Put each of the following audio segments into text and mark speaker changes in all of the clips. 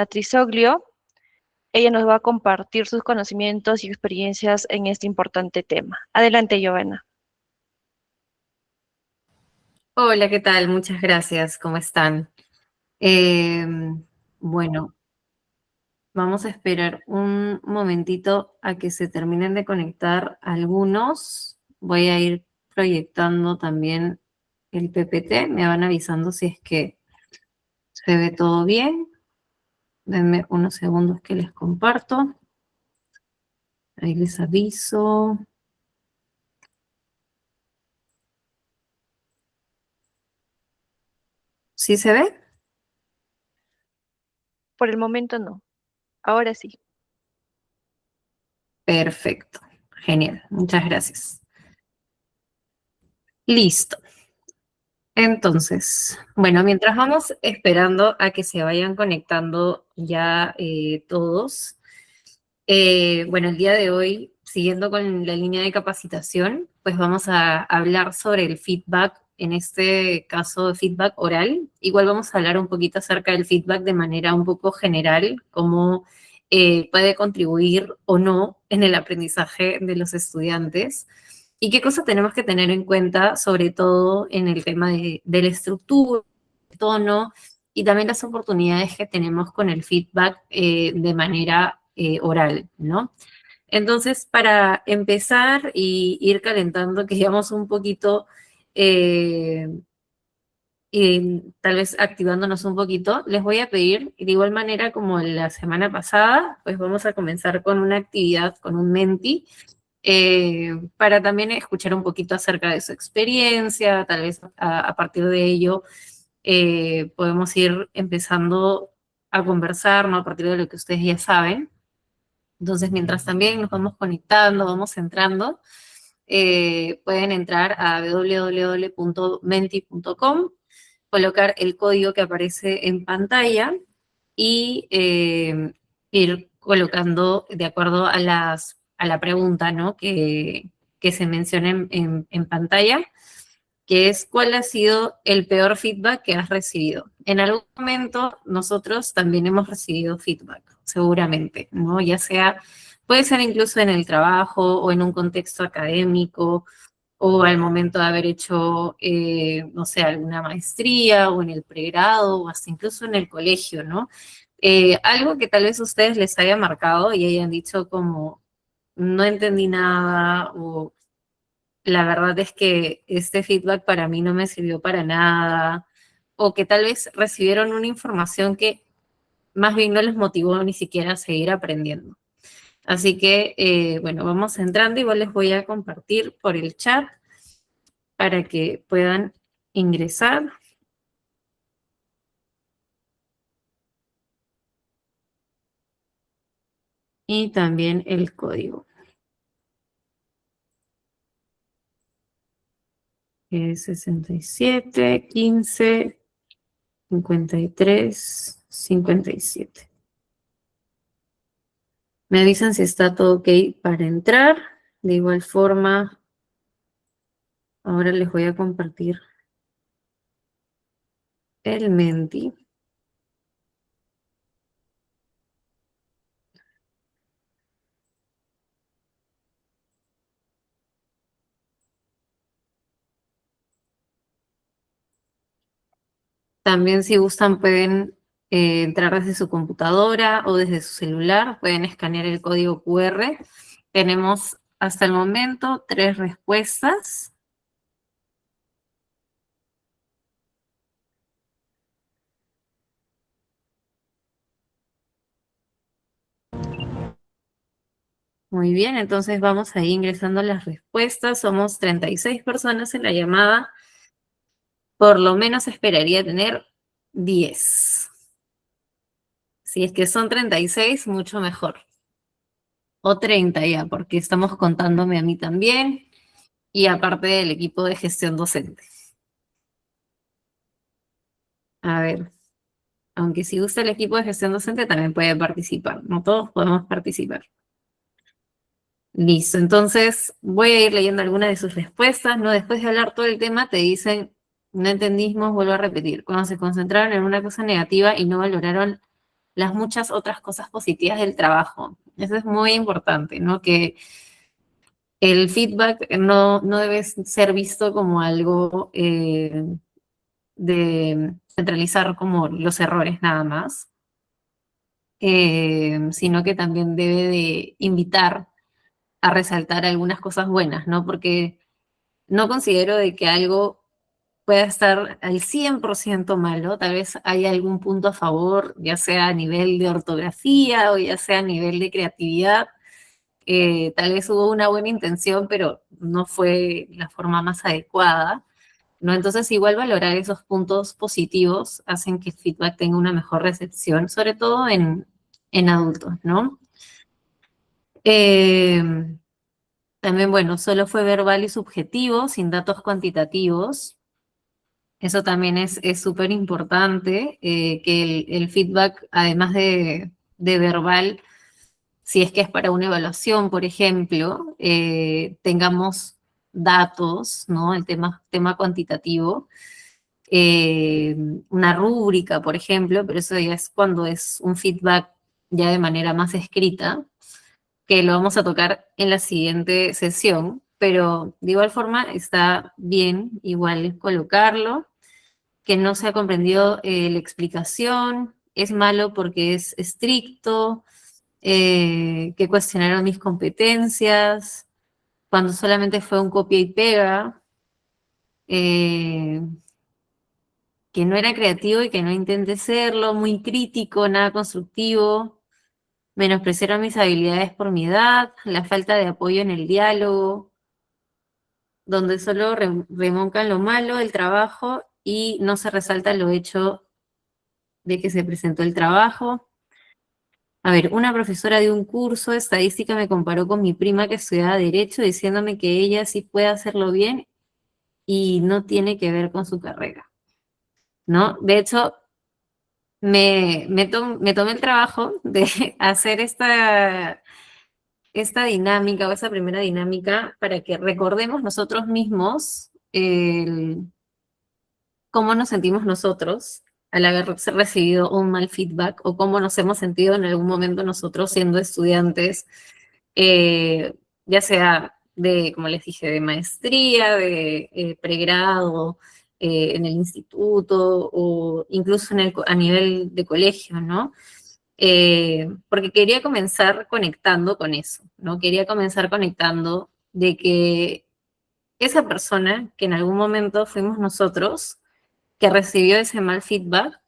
Speaker 1: Trisoglio. Ella nos va a compartir sus conocimientos y experiencias en este importante tema. Adelante, Giovanna.
Speaker 2: Hola, ¿qué tal? Muchas gracias. ¿Cómo están? Eh, bueno, vamos a esperar un momentito a que se terminen de conectar algunos. Voy a ir proyectando también el PPT. Me van avisando si es que se ve todo bien. Denme unos segundos que les comparto. Ahí les aviso. ¿Sí se ve?
Speaker 1: Por el momento no. Ahora sí.
Speaker 2: Perfecto. Genial. Muchas gracias. Listo. Entonces, bueno, mientras vamos esperando a que se vayan conectando ya todos, bueno, el día de hoy, siguiendo con la línea de capacitación, pues vamos a hablar sobre el feedback, en este caso feedback oral. Igual vamos a hablar un poquito acerca del feedback de manera un poco general, cómo puede contribuir o no en el aprendizaje de los estudiantes. ¿Y qué cosas tenemos que tener en cuenta, sobre todo en el tema de la estructura, el tono y también las oportunidades que tenemos con el feedback de manera oral, ¿no? Entonces, para empezar y ir calentando, que digamos un poquito, eh, y tal vez activándonos un poquito, les voy a pedir, de igual manera como la semana pasada, pues vamos a comenzar con una actividad, con un Menti, para también escuchar un poquito acerca de su experiencia, tal vez a partir de ello podemos ir empezando a conversar, ¿no? A partir de lo que ustedes ya saben. Entonces, mientras también nos vamos conectando, vamos entrando, pueden entrar a www.menti.com, colocar el código que aparece en pantalla y ir colocando de acuerdo a a la pregunta, ¿no? Que se menciona en pantalla, que es cuál ha sido el peor feedback que has recibido. En algún momento nosotros también hemos recibido feedback, seguramente, ¿no? Ya sea, puede ser incluso en el trabajo o en un contexto académico o al momento de haber hecho, no sé, alguna maestría o en el pregrado o hasta incluso en el colegio, ¿no? Algo que tal vez a ustedes les haya marcado y hayan dicho como, no entendí nada o la verdad es que este feedback para mí no me sirvió para nada, o que tal vez recibieron una información que más bien no les motivó ni siquiera a seguir aprendiendo. Así que, bueno, vamos entrando, igual les voy a compartir por el chat para que puedan ingresar y también el código, que es 67 15 53 57. Me avisan si está todo ok para entrar. De igual forma, ahora les voy a compartir el Menti. También si gustan pueden entrar desde su computadora o desde su celular, pueden escanear el código QR. Tenemos hasta el momento 3 respuestas. Muy bien, entonces vamos ahí ingresando las respuestas. Somos 36 personas en la llamada. Por lo menos esperaría tener 10. Si es que son 36, mucho mejor. O 30 ya, porque estamos contándome a mí también y aparte del equipo de gestión docente. A ver, aunque si gusta el equipo de gestión docente también puede participar, no todos podemos participar. Listo, entonces voy a ir leyendo algunas de sus respuestas, ¿no? Después de hablar todo el tema te dicen, no entendimos, vuelvo a repetir, cuando se concentraron en una cosa negativa y no valoraron las muchas otras cosas positivas del trabajo. Eso es muy importante, ¿no? Que el feedback no debe ser visto como algo de centralizar como los errores nada más, sino que también debe de invitar a resaltar algunas cosas buenas, ¿no? Porque no considero de que algo pueda estar al 100% malo, tal vez hay algún punto a favor, ya sea a nivel de ortografía o ya sea a nivel de creatividad. Tal vez hubo una buena intención, pero no fue la forma más adecuada, ¿no? Entonces, igual valorar esos puntos positivos hacen que el feedback tenga una mejor recepción, sobre todo en adultos, ¿no? Eh, También, bueno, solo fue verbal y subjetivo, sin datos cuantitativos. Eso también es súper importante, que el feedback, además de verbal, si es que es para una evaluación, por ejemplo, tengamos datos, ¿no? El tema cuantitativo, eh, una rúbrica, por ejemplo, pero eso ya es cuando es un feedback ya de manera más escrita, que lo vamos a tocar en la siguiente sesión, pero de igual forma está bien igual colocarlo, que no se ha comprendido la explicación, es malo porque es estricto, que cuestionaron mis competencias, cuando solamente fue un copia y pega, eh, que no era creativo y que no intenté serlo, muy crítico, nada constructivo, menospreciaron mis habilidades por mi edad, la falta de apoyo en el diálogo, donde solo remoncan lo malo del trabajo y no se resalta lo hecho de que se presentó el trabajo. A ver, una profesora de un curso de estadística me comparó con mi prima que estudiaba Derecho, diciéndome que ella sí puede hacerlo bien y no tiene que ver con su carrera, ¿no? De hecho, me tomé el trabajo de hacer esta dinámica o esa primera dinámica para que recordemos nosotros mismos cómo nos sentimos nosotros al haber recibido un mal feedback o cómo nos hemos sentido en algún momento nosotros siendo estudiantes, ya sea de, como les dije, de maestría, de pregrado, en el instituto o incluso a nivel de colegio, ¿no? Porque quería comenzar conectando con eso, ¿no? Quería comenzar conectando de que esa persona que en algún momento fuimos nosotros, que recibió ese mal feedback,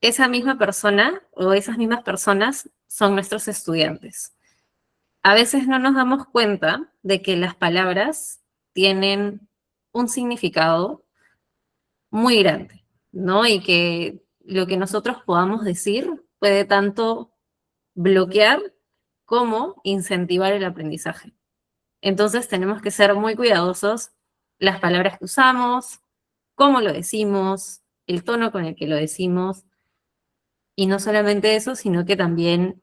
Speaker 2: esa misma persona o esas mismas personas son nuestros estudiantes. A veces no nos damos cuenta de que las palabras tienen un significado muy grande, ¿no? Y que lo que nosotros podamos decir puede tanto bloquear como incentivar el aprendizaje. Entonces tenemos que ser muy cuidadosos las palabras que usamos, cómo lo decimos, el tono con el que lo decimos, y no solamente eso, sino que también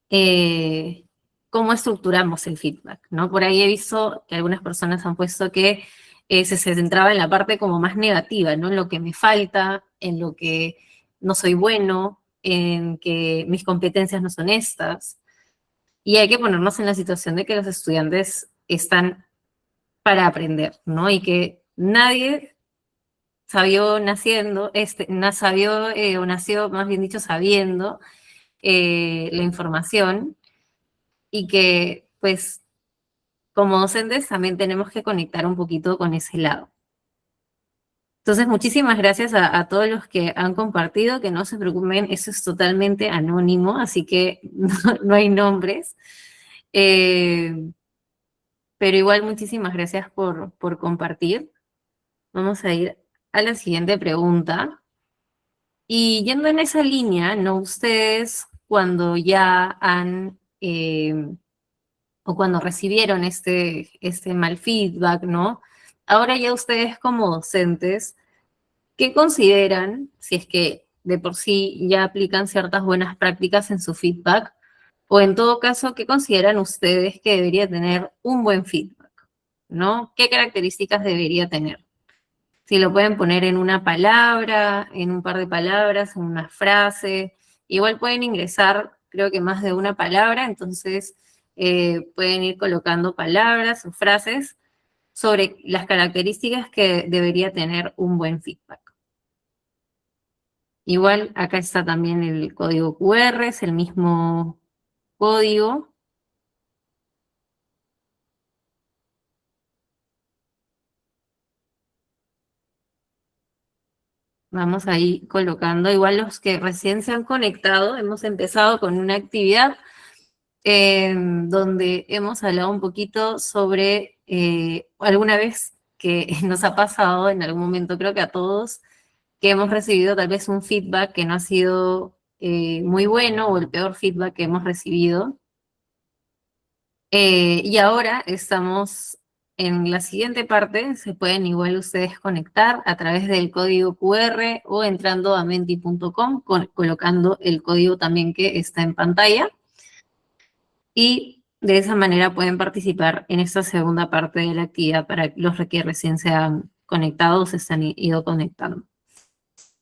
Speaker 2: eh, cómo estructuramos el feedback, ¿no? Por ahí he visto que algunas personas han puesto que se centraba en la parte como más negativa, ¿no? En lo que me falta, en lo que no soy bueno, en que mis competencias no son estas. Y hay que ponernos en la situación de que los estudiantes están para aprender, ¿no? Y que nadie sabió naciendo, sabió o nació, más bien dicho, sabiendo la información y que, pues, como docentes también tenemos que conectar un poquito con ese lado. Entonces, muchísimas gracias a todos los que han compartido, que no se preocupen, eso es totalmente anónimo, así que no hay nombres. Eh, pero igual, muchísimas gracias por compartir. Vamos a ir a la siguiente pregunta. Y yendo en esa línea, ¿no? Ustedes cuando ya han, o cuando recibieron este mal feedback, ¿no? Ahora ya ustedes como docentes, ¿qué consideran, si es que de por sí ya aplican ciertas buenas prácticas en su feedback, o en todo caso, qué consideran ustedes que debería tener un buen feedback, ¿no? ¿Qué características debería tener? Si lo pueden poner en una palabra, en un par de palabras, en una frase, Igual pueden ingresar, creo que más de una palabra, entonces pueden ir colocando palabras o frases sobre las características que debería tener un buen feedback. Igual acá está también el código QR, es el mismo código. Vamos ahí colocando, igual los que recién se han conectado, hemos empezado con una actividad donde hemos hablado un poquito sobre alguna vez que nos ha pasado en algún momento, creo que a todos, que hemos recibido tal vez un feedback que no ha sido muy bueno o el peor feedback que hemos recibido. Y ahora estamos en la siguiente parte, se pueden igual ustedes conectar a través del código QR o entrando a menti.com, colocando el código también que está en pantalla. Y de esa manera pueden participar en esta segunda parte de la actividad para los que recién se han conectado o se han ido conectando.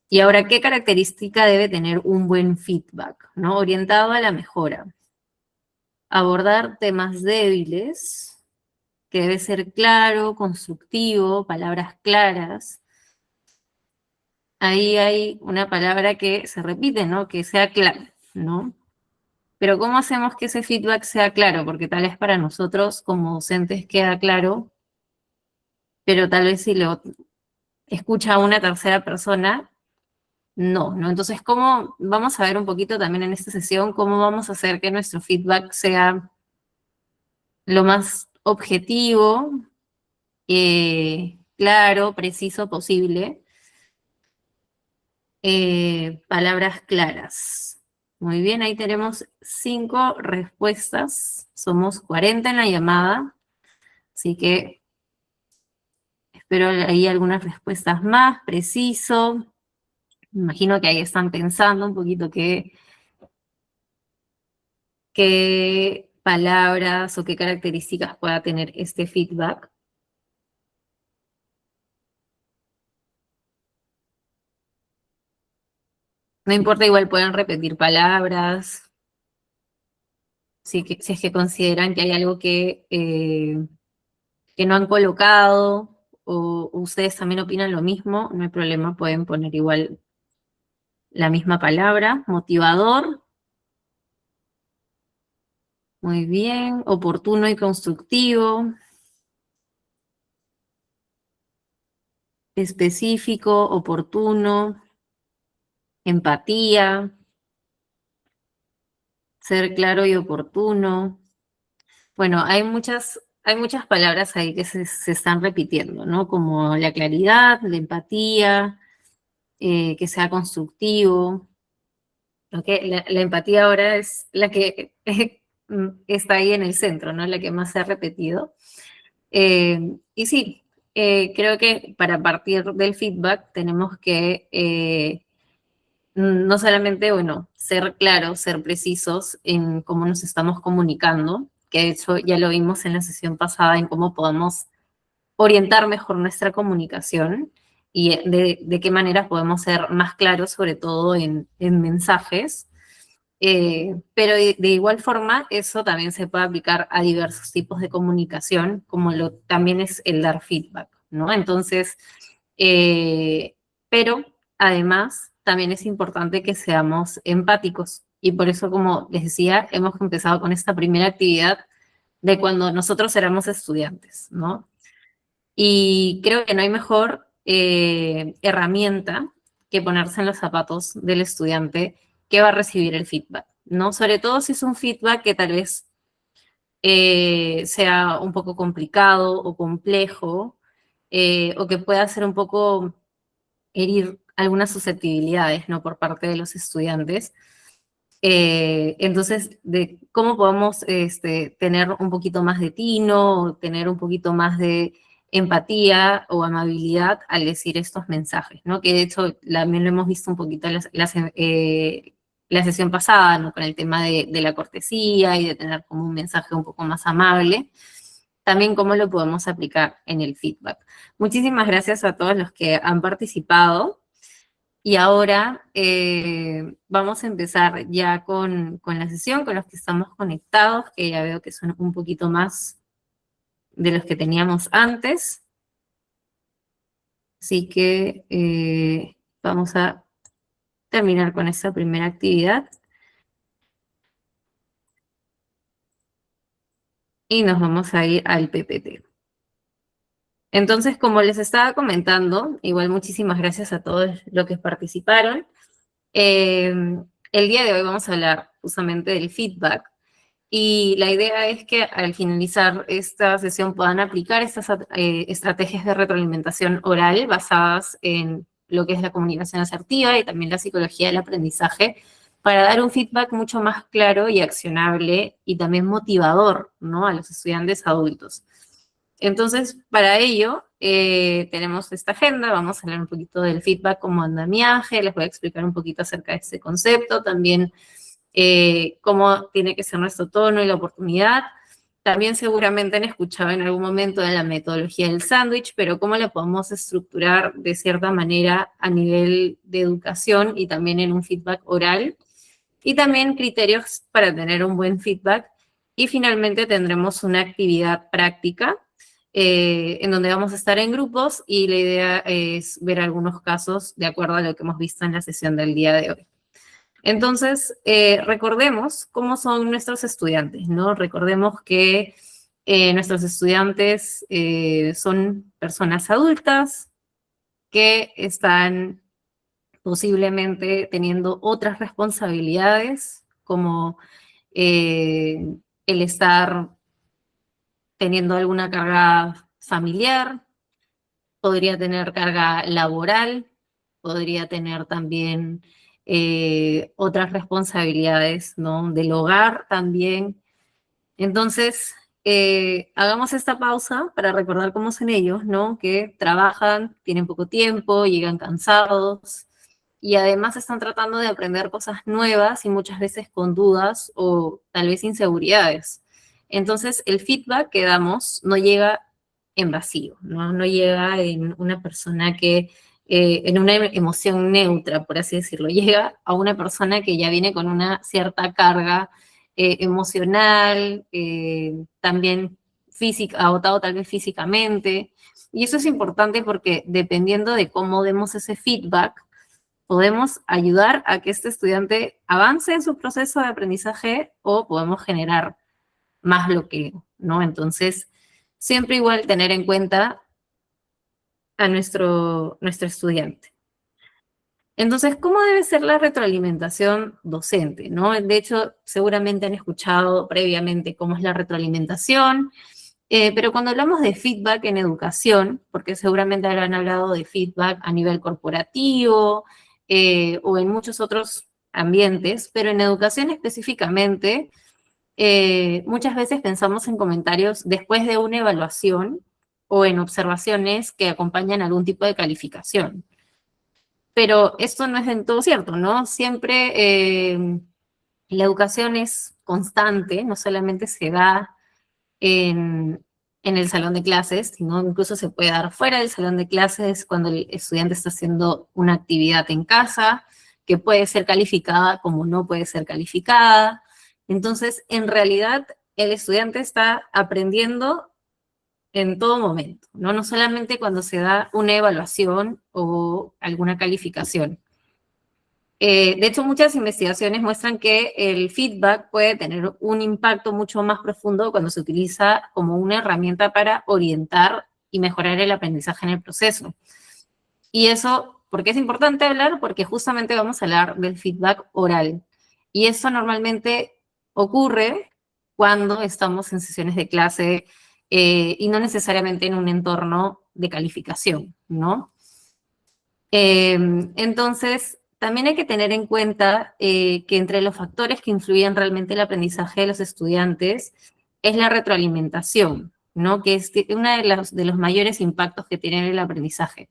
Speaker 2: Y ahora, ¿qué característica debe tener un buen feedback, ¿no? Orientado a la mejora. Abordar temas débiles, que debe ser claro, constructivo, palabras claras. Ahí hay una palabra que se repite, ¿no? Que sea claro, ¿no? Pero ¿cómo hacemos que ese feedback sea claro? Porque tal vez para nosotros como docentes queda claro, pero tal vez si lo escucha una tercera persona, no, ¿no? Entonces, ¿cómo vamos a ver un poquito también en esta sesión cómo vamos a hacer que nuestro feedback sea lo más objetivo, claro, preciso posible? Palabras claras. Muy bien, ahí tenemos 5 respuestas. Somos 40 en la llamada, así que espero ahí algunas respuestas más, preciso. Me imagino que ahí están pensando un poquito qué palabras o qué características pueda tener este feedback. No importa, igual pueden repetir palabras, si es que consideran que hay algo que no han colocado o ustedes también opinan lo mismo, no hay problema, pueden poner igual la misma palabra. Motivador, muy bien. Oportuno y constructivo. Específico, oportuno. Empatía. Ser claro y oportuno. Bueno, hay muchas palabras ahí que se están repitiendo, ¿no? Como la claridad, la empatía, que sea constructivo. ¿Ok? La empatía ahora es la que está ahí en el centro, ¿no? La que más se ha repetido. Y sí, creo que para partir del feedback tenemos que no solamente, bueno, ser claros, ser precisos en cómo nos estamos comunicando, que de hecho ya lo vimos en la sesión pasada en cómo podemos orientar mejor nuestra comunicación y de qué manera podemos ser más claros, sobre todo en mensajes. Pero de igual forma, eso también se puede aplicar a diversos tipos de comunicación, como también es el dar feedback, ¿no? Entonces, eh, pero además también es importante que seamos empáticos. Y por eso, como les decía, hemos empezado con esta primera actividad de cuando nosotros éramos estudiantes, ¿no? Y creo que no hay mejor herramienta que ponerse en los zapatos del estudiante que va a recibir el feedback, ¿no? Sobre todo si es un feedback que tal vez sea un poco complicado o complejo, o que pueda ser un poco herir algunas susceptibilidades, ¿no? Por parte de los estudiantes. Entonces, de cómo podemos tener un poquito más de tino, o tener un poquito más de empatía o amabilidad al decir estos mensajes, ¿no? Que de hecho también lo hemos visto un poquito en la sesión pasada, ¿no? Con el tema de la cortesía y de tener como un mensaje un poco más amable. También cómo lo podemos aplicar en el feedback. Muchísimas gracias a todos los que han participado. Y ahora vamos a empezar ya con la sesión, con los que estamos conectados, que ya veo que son un poquito más de los que teníamos antes. Así que vamos a terminar con esta primera actividad. Y nos vamos a ir al PPT. Entonces, como les estaba comentando, igual muchísimas gracias a todos los que participaron. Eh, el día de hoy vamos a hablar justamente del feedback. Y la idea es que al finalizar esta sesión puedan aplicar estas estrategias de retroalimentación oral basadas en lo que es la comunicación asertiva y también la psicología del aprendizaje para dar un feedback mucho más claro y accionable y también motivador, ¿no?, a los estudiantes adultos. Entonces, para ello, tenemos esta agenda, vamos a hablar un poquito del feedback como andamiaje, les voy a explicar un poquito acerca de este concepto, también cómo tiene que ser nuestro tono y la oportunidad. También seguramente han escuchado en algún momento de la metodología del sándwich, pero cómo la podemos estructurar de cierta manera a nivel de educación y también en un feedback oral. Y también criterios para tener un buen feedback. Y finalmente tendremos una actividad práctica en donde vamos a estar en grupos y la idea es ver algunos casos de acuerdo a lo que hemos visto en la sesión del día de hoy. Entonces, recordemos cómo son nuestros estudiantes, ¿no? Recordemos que nuestros estudiantes son personas adultas que están posiblemente teniendo otras responsabilidades, como el estar teniendo alguna carga familiar, podría tener carga laboral, podría tener también otras responsabilidades, ¿no?, del hogar también. Entonces, hagamos esta pausa para recordar cómo son ellos, ¿no?, que trabajan, tienen poco tiempo, llegan cansados y además están tratando de aprender cosas nuevas y muchas veces con dudas o tal vez inseguridades. Entonces, el feedback que damos no llega en vacío, ¿no? No llega en una persona que, en una emoción neutra, por así decirlo, llega a una persona que ya viene con una cierta carga emocional, también física, agotado tal vez físicamente. Y eso es importante porque dependiendo de cómo demos ese feedback, podemos ayudar a que este estudiante avance en su proceso de aprendizaje o podemos generar más bloqueo, ¿no? Entonces, siempre igual tener en cuenta a nuestro estudiante. Entonces, ¿cómo debe ser la retroalimentación docente, no? De hecho, seguramente han escuchado previamente cómo es la retroalimentación, pero cuando hablamos de feedback en educación, porque seguramente habrán hablado de feedback a nivel corporativo o en muchos otros ambientes, pero en educación específicamente, muchas veces pensamos en comentarios después de una evaluación o en observaciones que acompañan algún tipo de calificación. Pero esto no es del todo cierto, ¿no? Siempre la educación es constante, no solamente se da en el salón de clases, sino incluso se puede dar fuera del salón de clases cuando el estudiante está haciendo una actividad en casa, que puede ser calificada como no puede ser calificada. Entonces, en realidad, el estudiante está aprendiendo en todo momento, ¿no? No solamente cuando se da una evaluación o alguna calificación. De hecho, muchas investigaciones muestran que el feedback puede tener un impacto mucho más profundo cuando se utiliza como una herramienta para orientar y mejorar el aprendizaje en el proceso. Y eso, ¿por qué es importante hablar? Porque justamente vamos a hablar del feedback oral. Y eso normalmente ocurre cuando estamos en sesiones de clase y no necesariamente en un entorno de calificación, ¿no? Entonces, también hay que tener en cuenta que entre los factores que influyen realmente el aprendizaje de los estudiantes es la retroalimentación, ¿no? Que es uno de los mayores impactos que tiene el aprendizaje.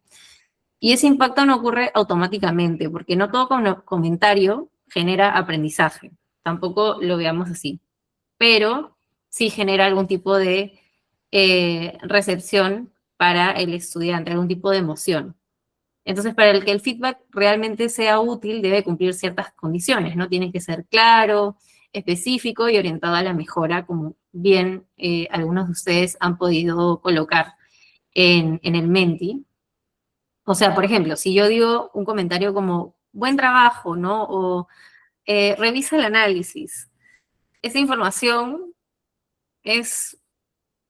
Speaker 2: Y ese impacto no ocurre automáticamente, porque no todo comentario genera aprendizaje. Tampoco lo veamos así. Pero sí genera algún tipo de recepción para el estudiante, algún tipo de emoción. Entonces, para el que el feedback realmente sea útil, debe cumplir ciertas condiciones, ¿no? Tiene que ser claro, específico y orientado a la mejora, como bien algunos de ustedes han podido colocar en el Menti. O sea, por ejemplo, si yo digo un comentario como, buen trabajo, ¿no? O revisa el análisis. Esa información es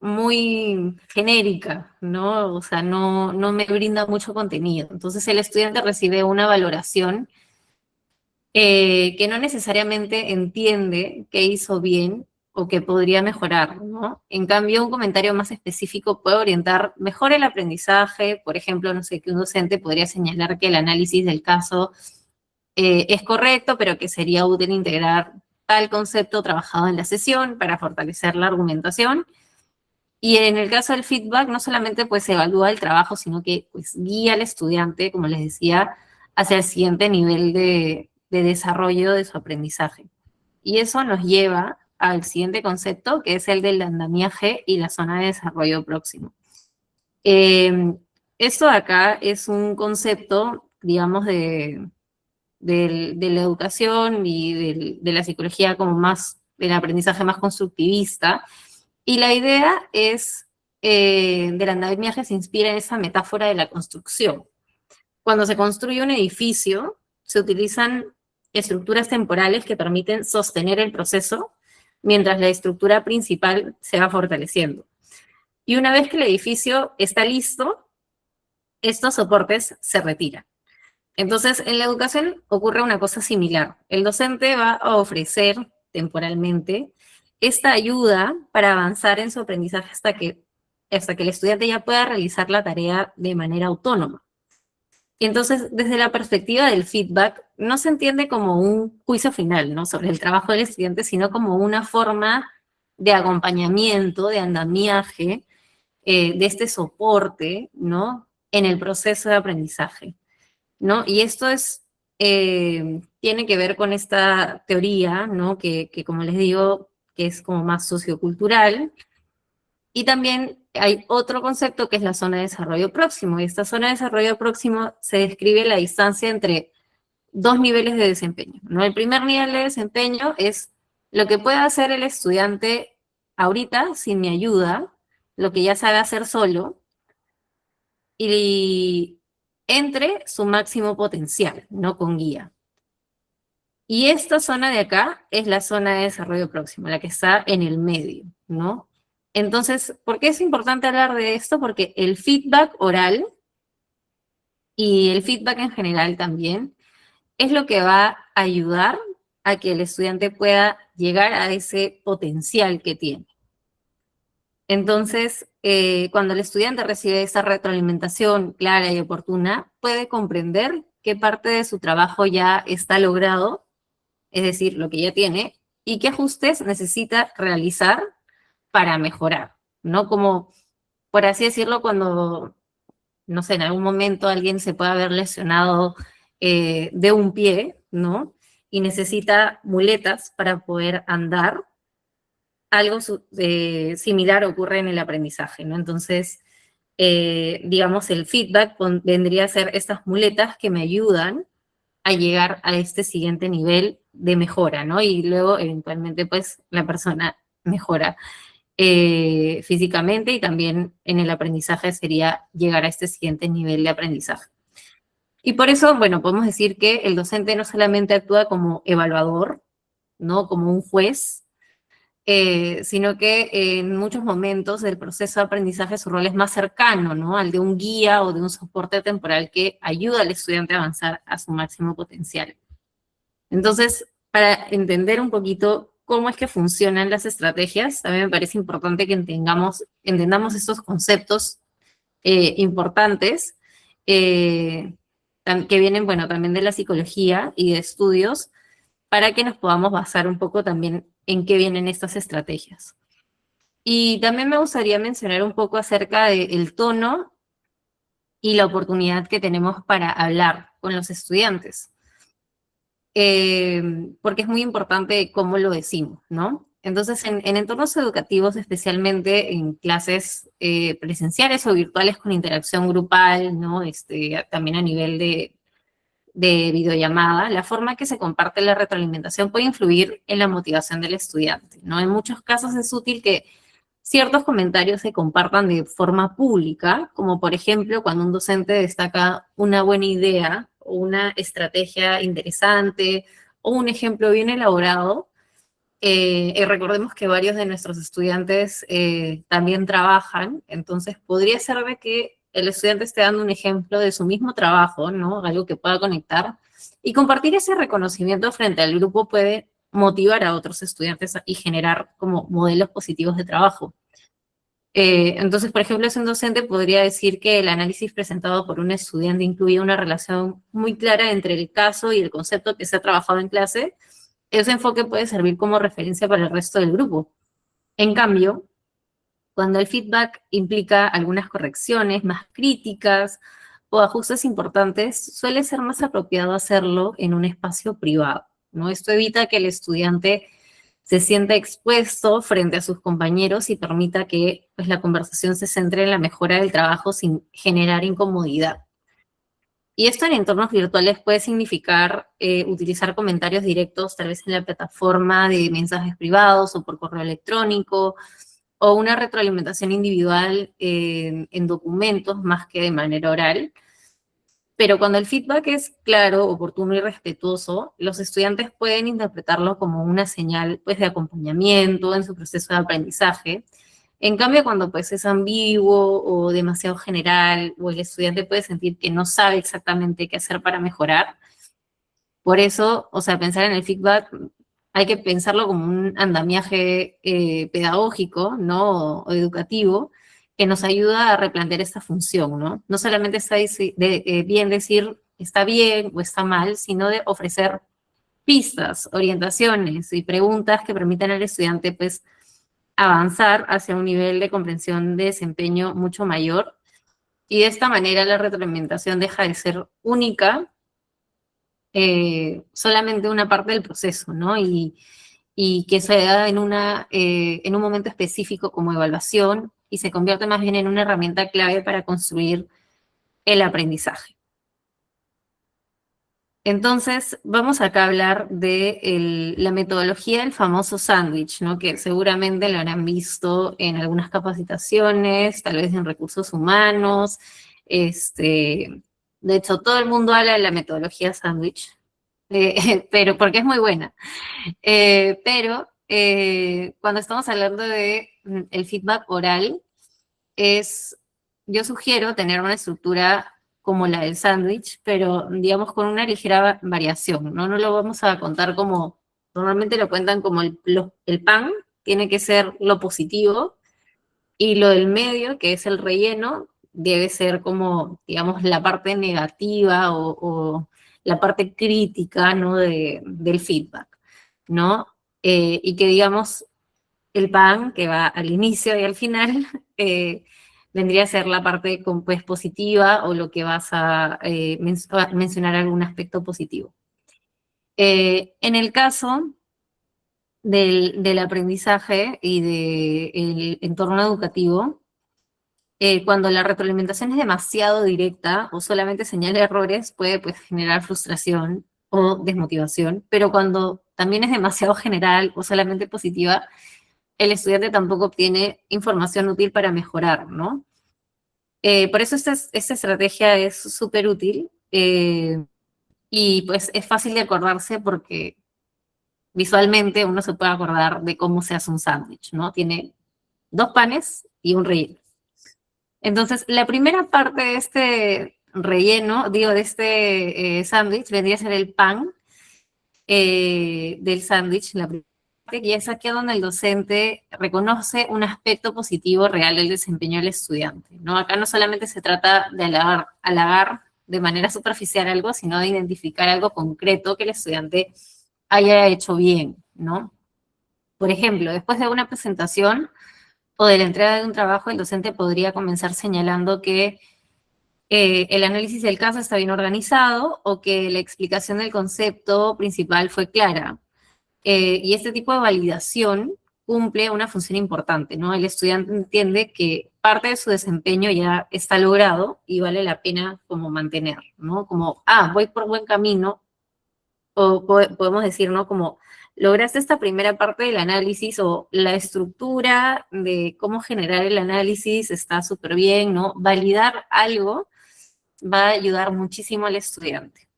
Speaker 2: muy genérica, ¿no? O sea, no me brinda mucho contenido. Entonces el estudiante recibe una valoración que no necesariamente entiende qué hizo bien o qué podría mejorar, ¿no? En cambio, un comentario más específico puede orientar mejor el aprendizaje. Por ejemplo, no sé, que un docente podría señalar que el análisis del caso es correcto, pero que sería útil integrar tal concepto trabajado en la sesión para fortalecer la argumentación. Y en el caso del feedback, no solamente pues se evalúa el trabajo, sino que pues guía al estudiante, como les decía, hacia el siguiente nivel de desarrollo de su aprendizaje. Y eso nos lleva al siguiente concepto, que es el del andamiaje y la zona de desarrollo próximo. Esto de acá es un concepto, digamos, de la educación y de la psicología como más, del aprendizaje más constructivista. Y la idea es, del andamiaje se inspira en esa metáfora de la construcción. Cuando se construye un edificio, se utilizan estructuras temporales que permiten sostener el proceso mientras la estructura principal se va fortaleciendo. Y una vez que el edificio está listo, estos soportes se retiran. Entonces, en la educación ocurre una cosa similar. El docente va a ofrecer temporalmente esta ayuda para avanzar en su aprendizaje hasta que el estudiante ya pueda realizar la tarea de manera autónoma. Y entonces, desde la perspectiva del feedback, no se entiende como un juicio final, ¿no? Sobre el trabajo del estudiante, sino como una forma de acompañamiento, de andamiaje, de este soporte, ¿no? En el proceso de aprendizaje, ¿no? Y esto tiene que ver con esta teoría, ¿no? Que como les digo, que es como más sociocultural. Y también hay otro concepto que es la zona de desarrollo próximo. Y esta zona de desarrollo próximo se describe la distancia entre dos niveles de desempeño, ¿no? El primer nivel de desempeño es lo que puede hacer el estudiante ahorita sin mi ayuda, lo que ya sabe hacer solo, y entre su máximo potencial, no con guía. Y esta zona de acá es la zona de desarrollo próximo, la que está en el medio, ¿no? Entonces, ¿por qué es importante hablar de esto? Porque el feedback oral y el feedback en general también es lo que va a ayudar a que el estudiante pueda llegar a ese potencial que tiene. Entonces, cuando el estudiante recibe esa retroalimentación clara y oportuna, puede comprender qué parte de su trabajo ya está logrado, es decir, lo que ya tiene, y qué ajustes necesita realizar para mejorar, ¿no? Como, por así decirlo, cuando, no sé, en algún momento alguien se puede haber lesionado de un pie, ¿no? Y necesita muletas para poder andar. Algo similar ocurre en el aprendizaje, ¿no? Entonces, digamos, el feedback vendría a ser estas muletas que me ayudan a llegar a este siguiente nivel de mejora, ¿no? Y luego, eventualmente, pues, la persona mejora físicamente y también en el aprendizaje sería llegar a este siguiente nivel de aprendizaje. Y por eso, bueno, podemos decir que el docente no solamente actúa como evaluador, ¿no? Como un juez, sino que en muchos momentos del proceso de aprendizaje su rol es más cercano, ¿no? Al de un guía o de un soporte temporal que ayuda al estudiante a avanzar a su máximo potencial. Entonces, para entender un poquito cómo es que funcionan las estrategias, también me parece importante que entendamos estos conceptos importantes que vienen, bueno, también de la psicología y de estudios, para que nos podamos basar un poco también en qué vienen estas estrategias. Y también me gustaría mencionar un poco acerca del tono y la oportunidad que tenemos para hablar con los estudiantes, porque es muy importante cómo lo decimos, ¿no? Entonces, en entornos educativos, especialmente en clases presenciales o virtuales con interacción grupal, ¿no? También a nivel de videollamada, la forma que se comparte la retroalimentación puede influir en la motivación del estudiante, ¿no? En muchos casos es útil que ciertos comentarios se compartan de forma pública, como por ejemplo cuando un docente destaca una buena idea o una estrategia interesante o un ejemplo bien elaborado. Y recordemos que varios de nuestros estudiantes también trabajan, entonces podría ser de que el estudiante esté dando un ejemplo de su mismo trabajo, ¿no? Algo que pueda conectar. Y compartir ese reconocimiento frente al grupo puede motivar a otros estudiantes y generar como modelos positivos de trabajo. Entonces, por ejemplo, si un docente podría decir que el análisis presentado por un estudiante incluye una relación muy clara entre el caso y el concepto que se ha trabajado en clase. Ese enfoque puede servir como referencia para el resto del grupo. En cambio, cuando el feedback implica algunas correcciones más críticas o ajustes importantes, suele ser más apropiado hacerlo en un espacio privado, ¿no? Esto evita que el estudiante se sienta expuesto frente a sus compañeros y permita que pues, la conversación se centre en la mejora del trabajo sin generar incomodidad. Y esto en entornos virtuales puede significar utilizar comentarios directos, tal vez en la plataforma de mensajes privados o por correo electrónico, o una retroalimentación individual en documentos más que de manera oral. Pero cuando el feedback es claro, oportuno y respetuoso, los estudiantes pueden interpretarlo como una señal pues, de acompañamiento en su proceso de aprendizaje. En cambio, cuando pues, es ambiguo o demasiado general, o el estudiante puede sentir que no sabe exactamente qué hacer para mejorar, por eso, o sea, pensar en el feedback hay que pensarlo como un andamiaje pedagógico, ¿no? O educativo, que nos ayuda a replantear esta función, ¿no? No solamente está bien decir está bien o está mal, sino de ofrecer pistas, orientaciones y preguntas que permitan al estudiante, pues, avanzar hacia un nivel de comprensión de desempeño mucho mayor. Y de esta manera la retroalimentación deja de ser única, solamente una parte del proceso, ¿no? Y que se da en un momento específico como evaluación y se convierte más bien en una herramienta clave para construir el aprendizaje. Entonces, vamos acá a hablar de la metodología del famoso sándwich, ¿no? Que seguramente lo habrán visto en algunas capacitaciones, tal vez en recursos humanos. De hecho, todo el mundo habla de la metodología sándwich, pero porque es muy buena. Pero cuando estamos hablando de el feedback oral, yo sugiero tener una estructura como la del sándwich, pero digamos con una ligera variación, ¿no? No lo vamos a contar como, normalmente lo cuentan como el pan, tiene que ser lo positivo, y lo del medio, que es el relleno, debe ser como, digamos, la parte negativa o la parte crítica, ¿no? Del feedback, ¿no? Y que, digamos, el pan, que va al inicio y al final, vendría a ser la parte pues, positiva o lo que vas a mencionar algún aspecto positivo. En el caso del aprendizaje y del entorno educativo, cuando la retroalimentación es demasiado directa o solamente señala errores, puede pues, generar frustración o desmotivación, pero cuando también es demasiado general o solamente positiva, el estudiante tampoco obtiene información útil para mejorar, ¿no? Por eso esta estrategia es súper útil y pues es fácil de acordarse porque visualmente uno se puede acordar de cómo se hace un sándwich, ¿no? Tiene dos panes y un relleno. Entonces, la primera parte de este relleno, digo, de este sándwich, vendría a ser el pan del sándwich, la primera parte, y es aquí donde el docente reconoce un aspecto positivo real del desempeño del estudiante, ¿no? Acá no solamente se trata de halagar de manera superficial algo, sino de identificar algo concreto que el estudiante haya hecho bien, ¿no? Por ejemplo, después de una presentación o de la entrega de un trabajo, el docente podría comenzar señalando que el análisis del caso está bien organizado o que la explicación del concepto principal fue clara. Y este tipo de validación cumple una función importante, ¿no? El estudiante entiende que parte de su desempeño ya está logrado y vale la pena como mantener, ¿no? Como, voy por buen camino, o podemos decir, ¿no? Como, lograste esta primera parte del análisis o la estructura de cómo generar el análisis está súper bien, ¿no? Validar algo va a ayudar muchísimo al estudiante.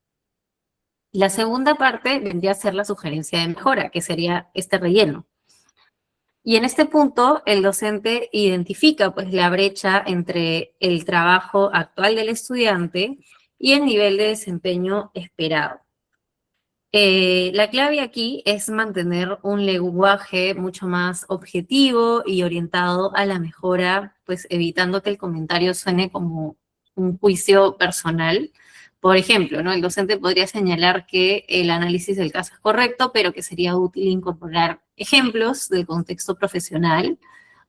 Speaker 2: La segunda parte vendría a ser la sugerencia de mejora, que sería este relleno. Y en este punto, el docente identifica pues la brecha entre el trabajo actual del estudiante y el nivel de desempeño esperado. La clave aquí es mantener un lenguaje mucho más objetivo y orientado a la mejora, pues evitando que el comentario suene como un juicio personal. Por ejemplo, ¿no? El docente podría señalar que el análisis del caso es correcto, pero que sería útil incorporar ejemplos del contexto profesional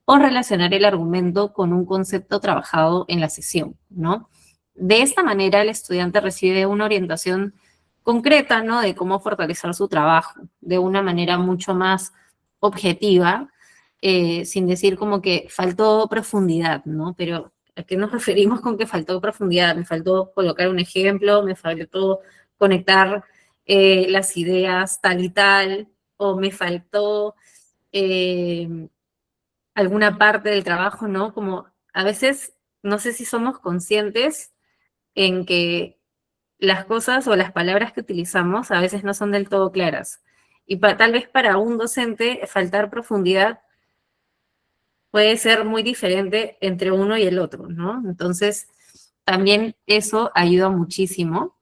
Speaker 2: o relacionar el argumento con un concepto trabajado en la sesión, ¿no? De esta manera, el estudiante recibe una orientación concreta, ¿no? De cómo fortalecer su trabajo de una manera mucho más objetiva, sin decir como que faltó profundidad, ¿no? Pero ¿a qué nos referimos con que faltó profundidad? Me faltó colocar un ejemplo, me faltó conectar las ideas tal y tal, o me faltó alguna parte del trabajo, ¿no? Como a veces, no sé si somos conscientes en que las cosas o las palabras que utilizamos a veces no son del todo claras. Y tal vez para un docente faltar profundidad puede ser muy diferente entre uno y el otro, ¿no? Entonces, también eso ayuda muchísimo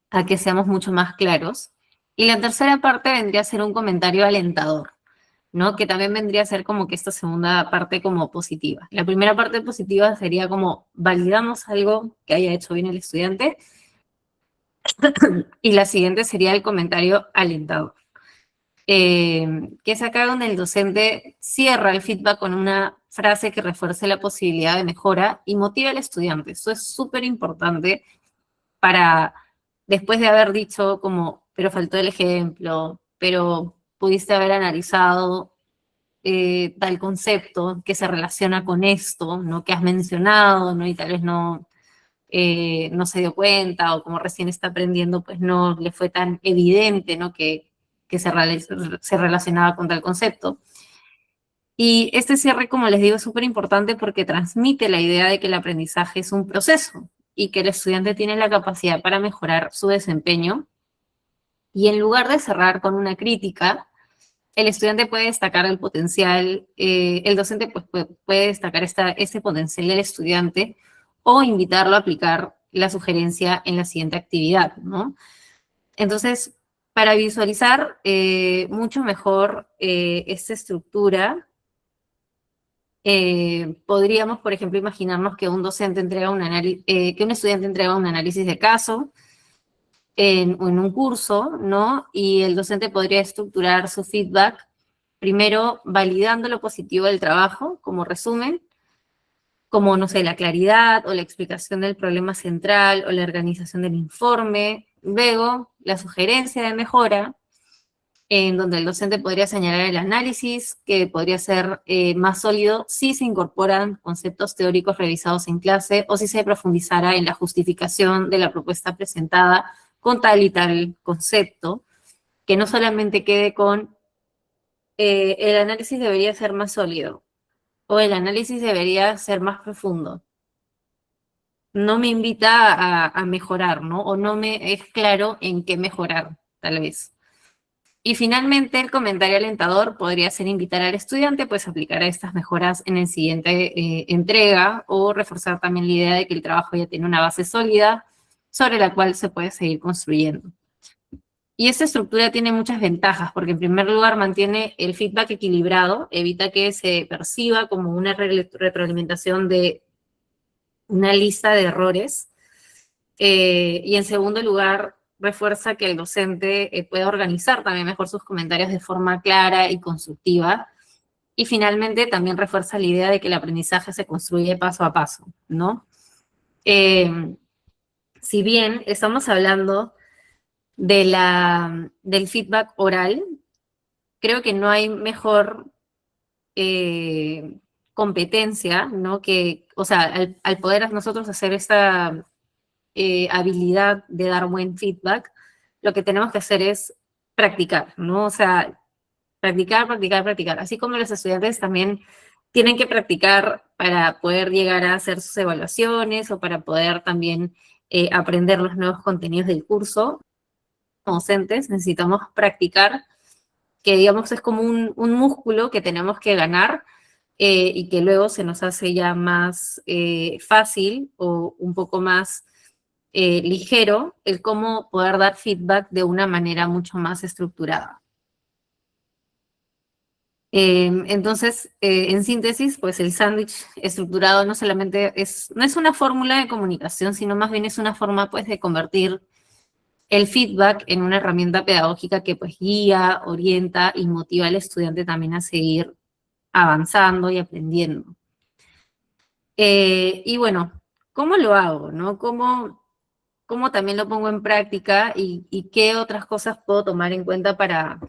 Speaker 2: a que seamos mucho más claros. Y la tercera parte vendría a ser un comentario alentador, ¿no? Que también vendría a ser como que esta segunda parte como positiva. La primera parte positiva sería como validamos algo que haya hecho bien el estudiante y la siguiente sería el comentario alentador. Que es acá donde el docente cierra el feedback con una frase que refuerce la posibilidad de mejora y motiva al estudiante. Eso es súper importante para, después de haber dicho como, pero faltó el ejemplo, pero pudiste haber analizado tal concepto que se relaciona con esto, ¿no? Que has mencionado, ¿no? Y tal vez no se dio cuenta o como recién está aprendiendo, pues no le fue tan evidente, ¿no? Que se relacionaba con tal concepto. Y este cierre, como les digo, es súper importante porque transmite la idea de que el aprendizaje es un proceso y que el estudiante tiene la capacidad para mejorar su desempeño. Y en lugar de cerrar con una crítica, el estudiante puede destacar el potencial, el docente pues, puede destacar este potencial del estudiante o invitarlo a aplicar la sugerencia en la siguiente actividad, ¿no? Entonces, para visualizar mucho mejor esta estructura, podríamos, por ejemplo, imaginarnos que un docente entrega que un estudiante entrega un análisis de caso en un curso, ¿no? Y el docente podría estructurar su feedback primero validando lo positivo del trabajo, como resumen, como, no sé, la claridad o la explicación del problema central o la organización del informe. Luego, la sugerencia de mejora, en donde el docente podría señalar el análisis, que podría ser más sólido si se incorporan conceptos teóricos revisados en clase o si se profundizara en la justificación de la propuesta presentada con tal y tal concepto, que no solamente quede con el análisis debería ser más sólido o el análisis debería ser más profundo. No me invita a mejorar, ¿no? O no me es claro en qué mejorar, tal vez. Y finalmente, el comentario alentador podría ser invitar al estudiante pues, a aplicar estas mejoras en el siguiente entrega o reforzar también la idea de que el trabajo ya tiene una base sólida sobre la cual se puede seguir construyendo. Y esta estructura tiene muchas ventajas, porque en primer lugar mantiene el feedback equilibrado, evita que se perciba como una retroalimentación de una lista de errores, y en segundo lugar refuerza que el docente pueda organizar también mejor sus comentarios de forma clara y constructiva, y finalmente también refuerza la idea de que el aprendizaje se construye paso a paso, ¿no? Si bien estamos hablando del feedback oral, creo que no hay mejor competencia, ¿no? Que, o sea, al poder nosotros hacer esta habilidad de dar buen feedback, lo que tenemos que hacer es practicar, ¿no? O sea, practicar, practicar, practicar. Así como los estudiantes también tienen que practicar para poder llegar a hacer sus evaluaciones o para poder también aprender los nuevos contenidos del curso, como docentes necesitamos practicar, que digamos es como un músculo que tenemos que ganar y que luego se nos hace ya más fácil o un poco más ligero el cómo poder dar feedback de una manera mucho más estructurada. Entonces, en síntesis, pues el sándwich estructurado no solamente no es una fórmula de comunicación, sino más bien es una forma pues de convertir el feedback en una herramienta pedagógica que pues guía, orienta y motiva al estudiante también a seguir avanzando y aprendiendo. Y bueno, ¿cómo lo hago, no? ¿Cómo también lo pongo en práctica y qué otras cosas puedo tomar en cuenta para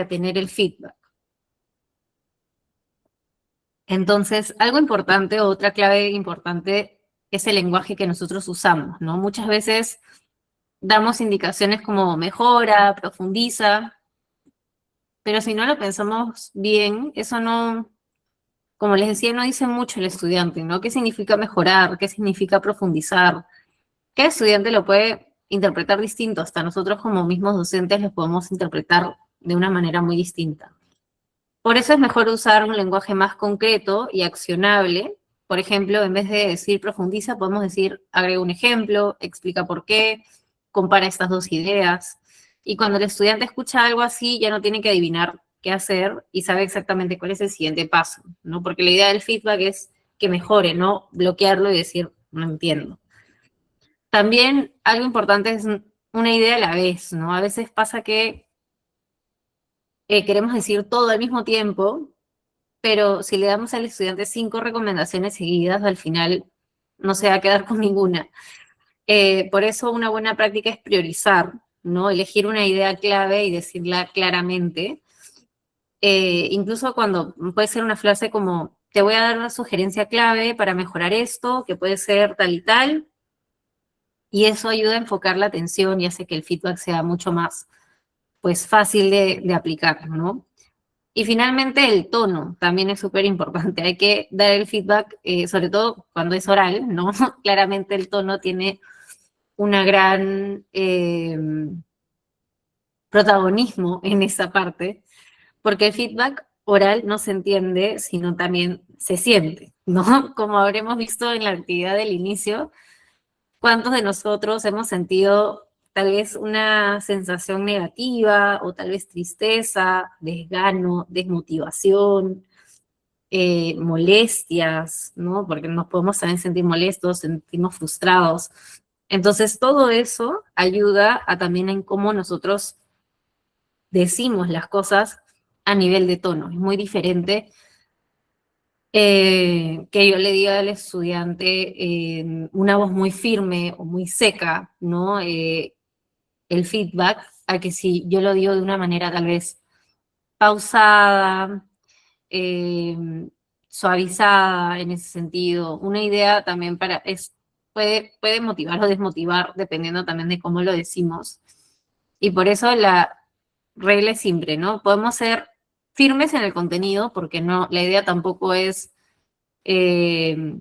Speaker 2: tener el feedback? Entonces, algo importante, otra clave importante es el lenguaje que nosotros usamos, ¿no? Muchas veces damos indicaciones como mejora, profundiza, pero si no lo pensamos bien, eso no, como les decía, no dice mucho el estudiante, ¿no? ¿Qué significa mejorar? ¿Qué significa profundizar? Cada estudiante lo puede interpretar distinto, hasta nosotros como mismos docentes lo podemos interpretar de una manera muy distinta. Por eso es mejor usar un lenguaje más concreto y accionable. Por ejemplo, en vez de decir profundiza, podemos decir agrega un ejemplo, explica por qué, compara estas dos ideas. Y cuando el estudiante escucha algo así, ya no tiene que adivinar qué hacer y sabe exactamente cuál es el siguiente paso, ¿no? Porque la idea del feedback es que mejore, no bloquearlo y decir no entiendo. También algo importante es una idea a la vez, ¿no? A veces pasa que queremos decir todo al mismo tiempo, pero si le damos al estudiante 5 recomendaciones seguidas, al final no se va a quedar con ninguna. Por eso una buena práctica es priorizar, ¿no? Elegir una idea clave y decirla claramente. Incluso cuando puede ser una frase como, te voy a dar una sugerencia clave para mejorar esto, que puede ser tal y tal, y eso ayuda a enfocar la atención y hace que el feedback sea mucho más, pues, fácil de aplicar, ¿no? Y finalmente el tono también es súper importante. Hay que dar el feedback, sobre todo cuando es oral, ¿no? Claramente el tono tiene una gran protagonismo en esa parte, porque el feedback oral no se entiende, sino también se siente, ¿no? Como habremos visto en la actividad del inicio, ¿cuántos de nosotros hemos sentido tal vez una sensación negativa o tal vez tristeza, desgano, desmotivación, molestias, ¿no? Porque nos podemos también sentir molestos, sentirnos frustrados. Entonces, todo eso ayuda a también en cómo nosotros decimos las cosas a nivel de tono. Es muy diferente que yo le diga al estudiante una voz muy firme o muy seca, ¿no? El feedback, a que si yo lo digo de una manera tal vez pausada, eh, suavizada en ese sentido. Una idea también puede motivar o desmotivar dependiendo también de cómo lo decimos. Y por eso la regla es simple, ¿no? Podemos ser firmes en el contenido porque no, la idea tampoco es eh,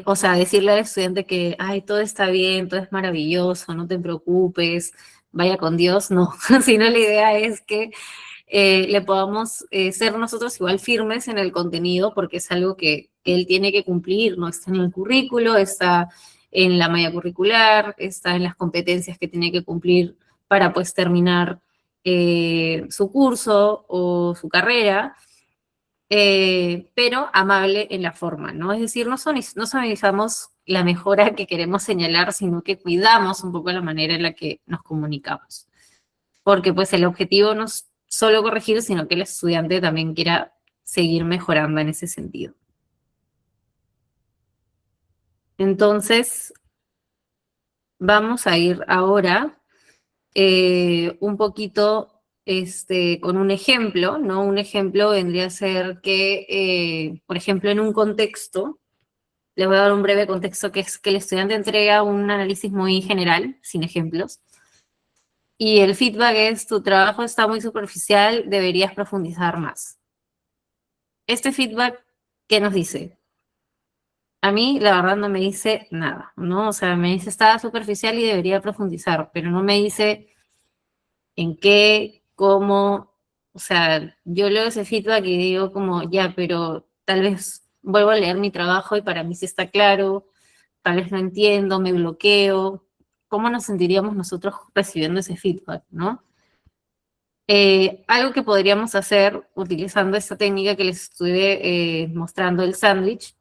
Speaker 2: o sea, decirle al estudiante que, ay, todo está bien, todo es maravilloso, no te preocupes, vaya con Dios, no, sino la idea es que le podamos ser nosotros igual firmes en el contenido porque es algo que él tiene que cumplir, no está en el currículo, está en la malla curricular, está en las competencias que tiene que cumplir para pues terminar su curso o su carrera, pero amable en la forma, ¿no? Es decir, no suavizamos la mejora que queremos señalar, sino que cuidamos un poco la manera en la que nos comunicamos. Porque pues el objetivo no es solo corregir, sino que el estudiante también quiera seguir mejorando en ese sentido. Entonces, vamos a ir ahora un poquito con un ejemplo, ¿no? Un ejemplo vendría a ser que, por ejemplo, en un contexto, les voy a dar un breve contexto, que es que el estudiante entrega un análisis muy general, sin ejemplos, y el feedback es: tu trabajo está muy superficial, deberías profundizar más. Este feedback, ¿qué nos dice? A mí, la verdad, no me dice nada, ¿no? O sea, me dice: está superficial y debería profundizar, pero no me dice en qué, cómo. O sea, yo leo ese feedback y digo como, ya, pero tal vez vuelvo a leer mi trabajo y para mí sí está claro, tal vez no entiendo, me bloqueo. ¿Cómo nos sentiríamos nosotros recibiendo ese feedback, no? Algo que podríamos hacer utilizando esta técnica que les estuve mostrando, el sándwich,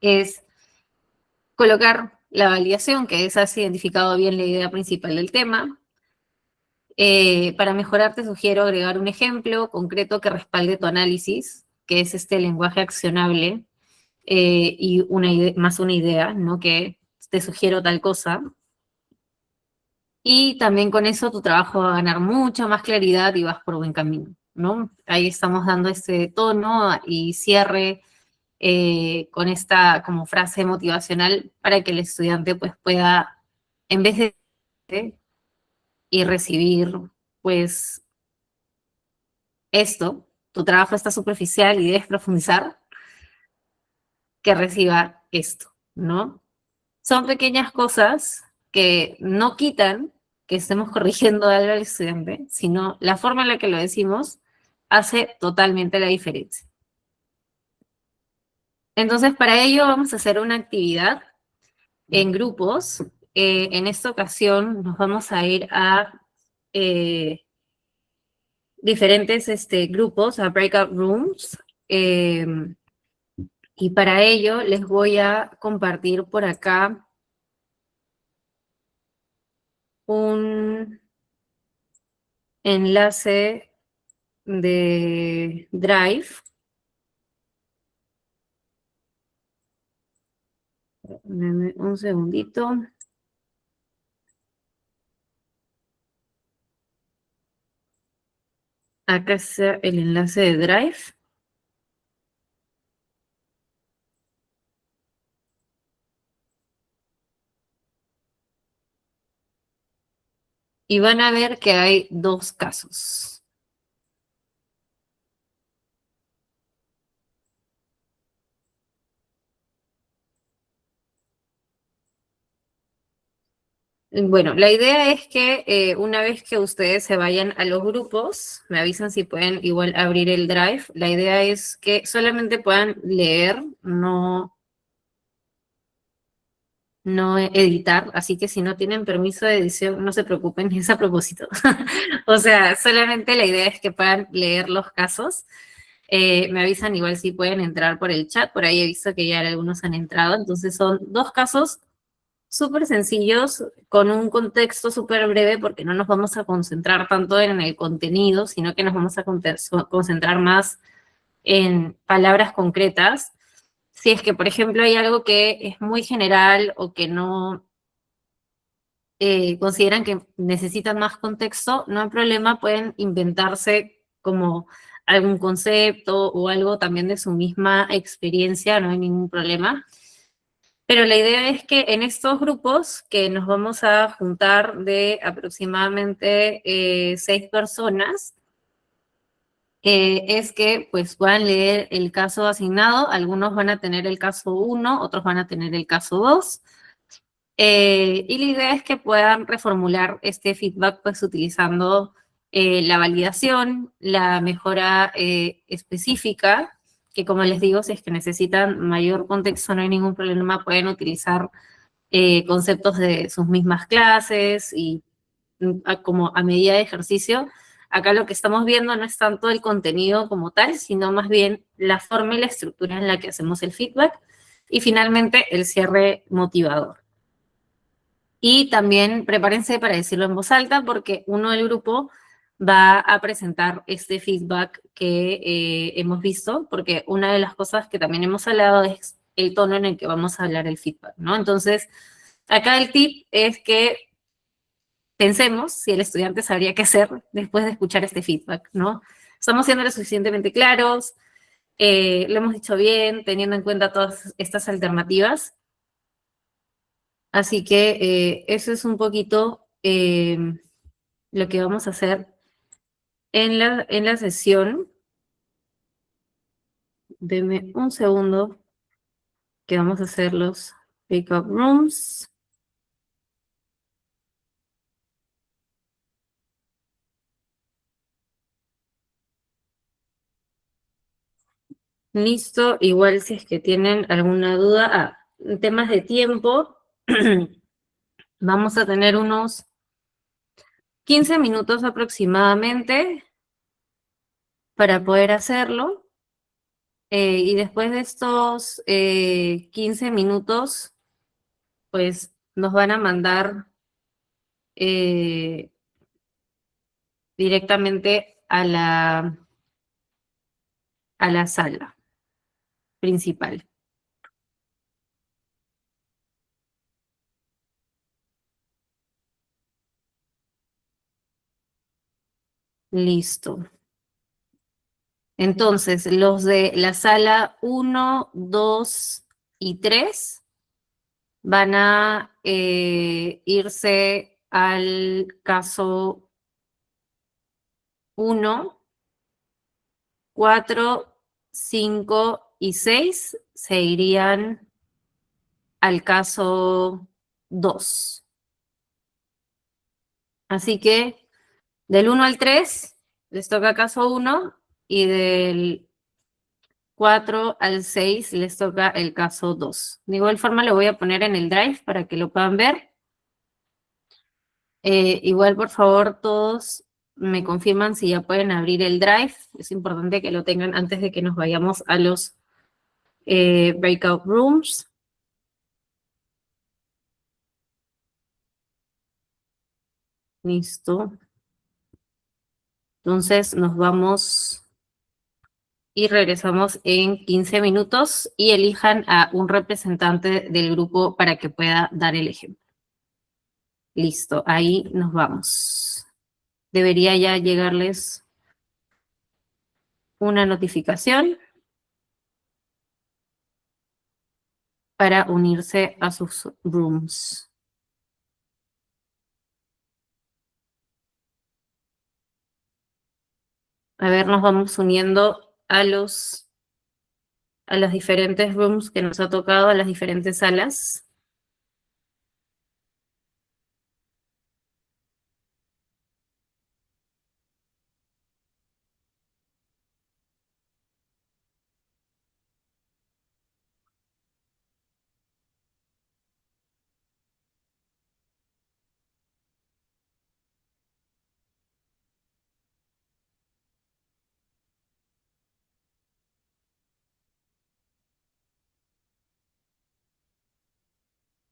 Speaker 2: es colocar la validación, que es: has identificado bien la idea principal del tema. Para mejorar, te sugiero agregar un ejemplo concreto que respalde tu análisis, que es este lenguaje accionable, y más una idea, ¿no? Que te sugiero tal cosa. Y también con eso tu trabajo va a ganar mucha más claridad y vas por buen camino, ¿no? Ahí estamos dando este tono y cierre con esta como frase motivacional para que el estudiante pues pueda, en vez de y recibir pues esto, tu trabajo está superficial y debes profundizar, que reciba esto, ¿no? Son pequeñas cosas que no quitan que estemos corrigiendo algo al estudiante, sino la forma en la que lo decimos hace totalmente la diferencia. Entonces, para ello vamos a hacer una actividad en grupos. En esta ocasión nos vamos a ir a diferentes grupos, a breakout rooms, eh, y para ello les voy a compartir por acá un enlace de Drive. Denme un segundito. Acá está el enlace de Drive. Y van a ver que hay dos casos. Bueno, la idea es que una vez que ustedes se vayan a los grupos, me avisan si pueden igual abrir el Drive. La idea es que solamente puedan leer, no editar, así que si no tienen permiso de edición, no se preocupen, es a propósito. O sea, solamente la idea es que puedan leer los casos. Me avisan igual si pueden entrar por el chat, por ahí he visto que ya algunos han entrado, entonces son dos casos súper sencillos, con un contexto súper breve, porque no nos vamos a concentrar tanto en el contenido, sino que nos vamos a concentrar más en palabras concretas. Si es que, por ejemplo, hay algo que es muy general o que no consideran que necesitan más contexto, no hay problema, pueden inventarse como algún concepto o algo también de su misma experiencia, no hay ningún problema. Pero la idea es que en estos grupos, que nos vamos a juntar de aproximadamente 6 personas, es que pues puedan leer el caso asignado. Algunos van a tener el caso 1, otros van a tener el caso 2. Y la idea es que puedan reformular este feedback pues utilizando la validación, la mejora específica, que como les digo, si es que necesitan mayor contexto no hay ningún problema, pueden utilizar conceptos de sus mismas clases y como a medida de ejercicio. Acá lo que estamos viendo no es tanto el contenido como tal, sino más bien la forma y la estructura en la que hacemos el feedback y finalmente el cierre motivador. Y también prepárense para decirlo en voz alta porque uno del grupo va a presentar este feedback que hemos visto, porque una de las cosas que también hemos hablado es el tono en el que vamos a hablar el feedback, ¿no? Entonces, acá el tip es que pensemos si el estudiante sabría qué hacer después de escuchar este feedback, ¿no? ¿Estamos siendo lo suficientemente claros? ¿Lo hemos dicho bien, teniendo en cuenta todas estas alternativas? Así que eso es un poquito lo que vamos a hacer en la sesión. Deme un segundo que vamos a hacer los breakout rooms. Listo, igual si es que tienen alguna duda. En temas de tiempo, vamos a tener unos 15 minutos aproximadamente para poder hacerlo. Y después de estos 15 minutos, pues nos van a mandar eh, directamente a la sala principal. Listo. Entonces, los de la sala 1, 2 y 3 van a irse al caso 1, 4, 5 y 6 se irían al caso 2. Así que del 1 al 3 les toca caso 1 y del 4 al 6 les toca el caso 2. De igual forma lo voy a poner en el Drive para que lo puedan ver. Igual, por favor, todos me confirman si ya pueden abrir el Drive. Es importante que lo tengan antes de que nos vayamos a los breakout rooms. Listo. Entonces nos vamos y regresamos en 15 minutos y elijan a un representante del grupo para que pueda dar el ejemplo. Listo, ahí nos vamos. Debería ya llegarles una notificación para unirse a sus rooms. A ver, nos vamos uniendo a las diferentes rooms que nos ha tocado, a las diferentes salas.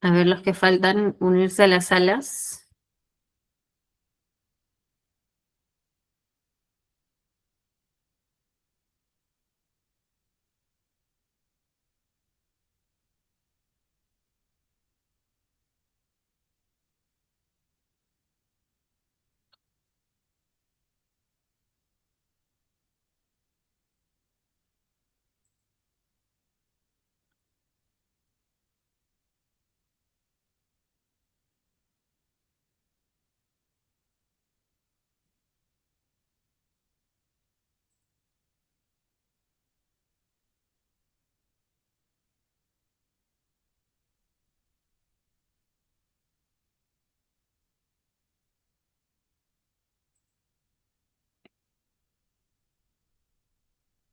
Speaker 2: A ver, los que faltan unirse a las salas.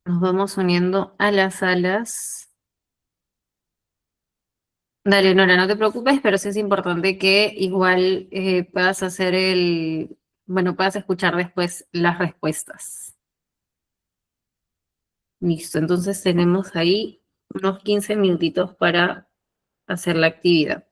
Speaker 2: Nos vamos uniendo a las salas. Dale, Nora, no te preocupes, pero sí es importante que igual puedas hacer bueno, puedas escuchar después las respuestas. Listo, entonces tenemos ahí unos 15 minutitos para hacer la actividad.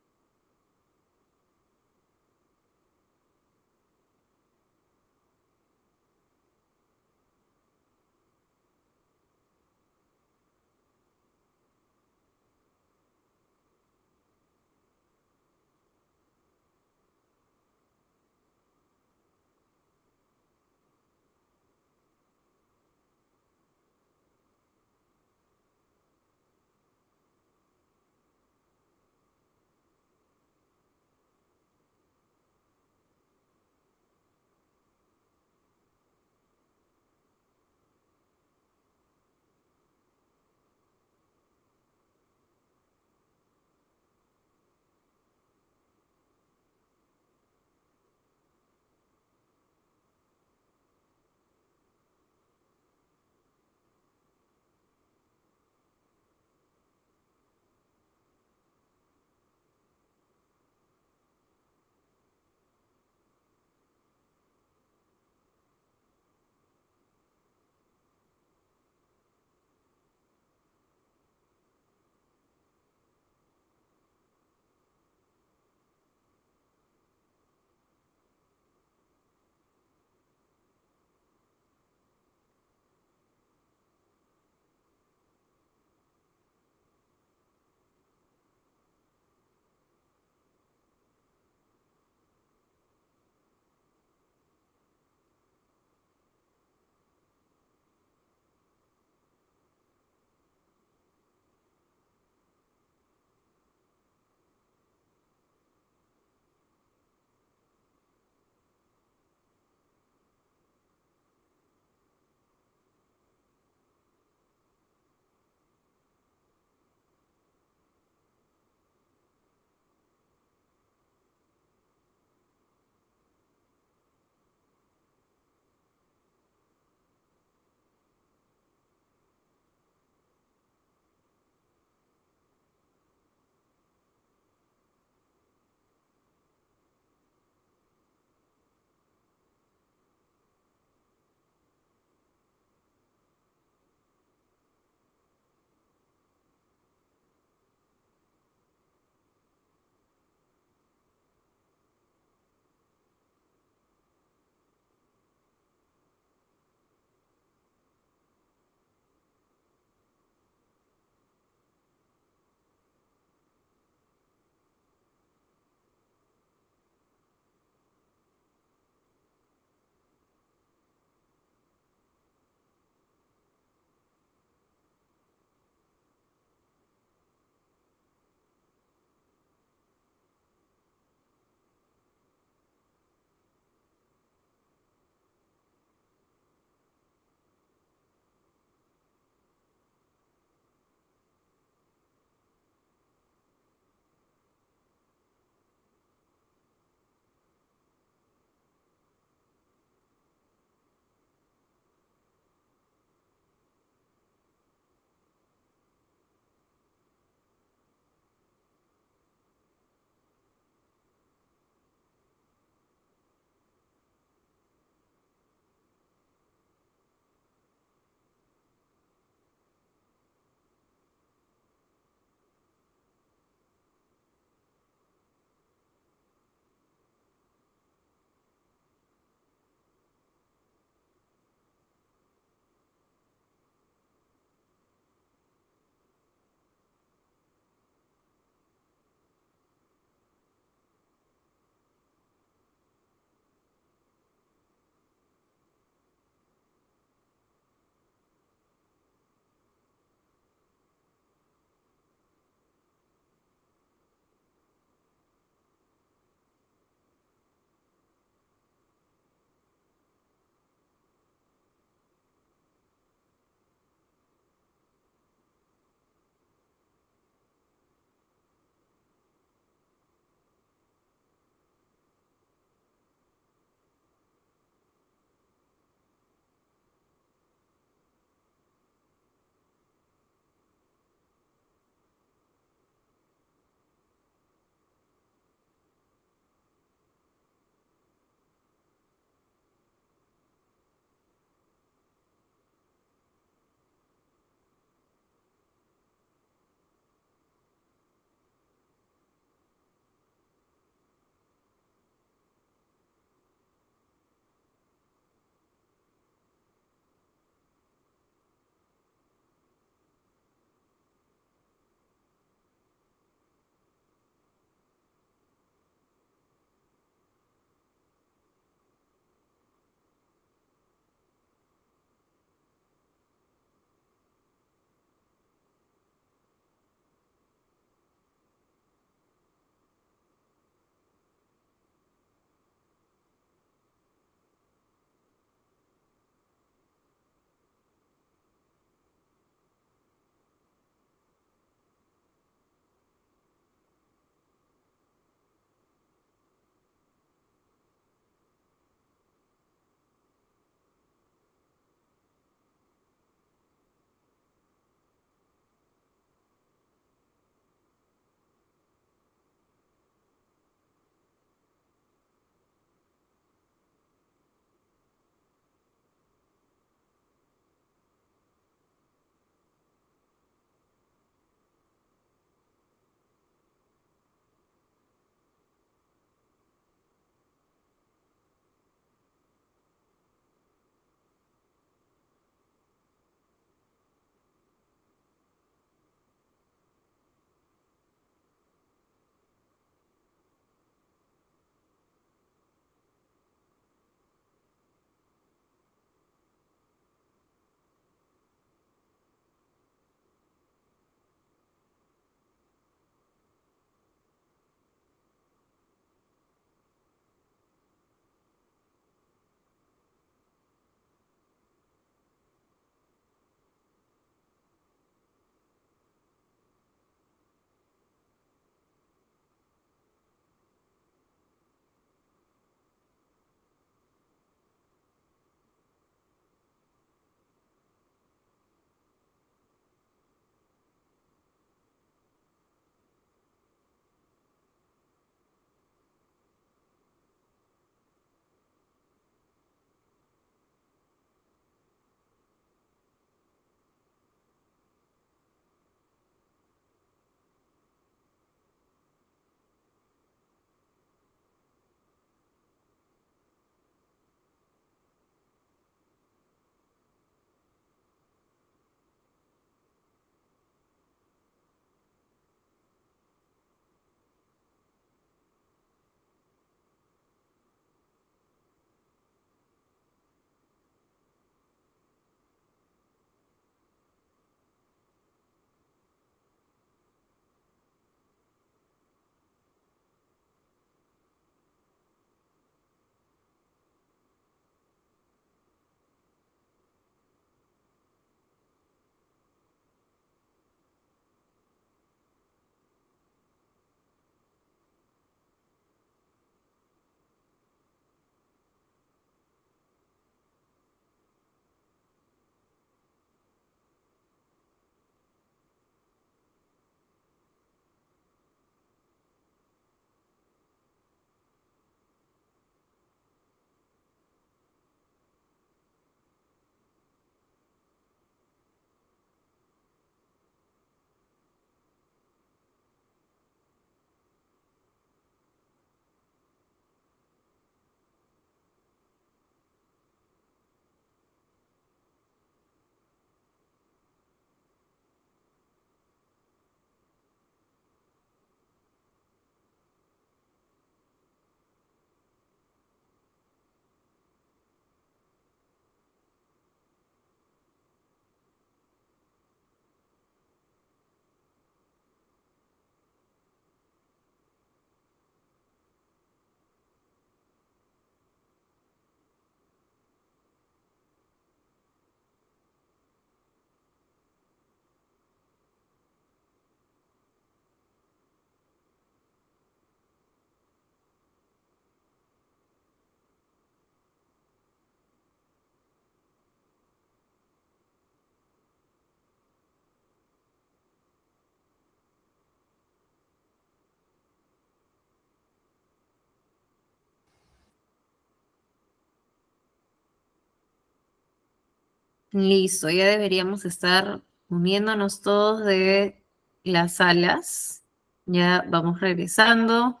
Speaker 2: Listo, ya deberíamos estar uniéndonos todos de las salas. Ya vamos regresando.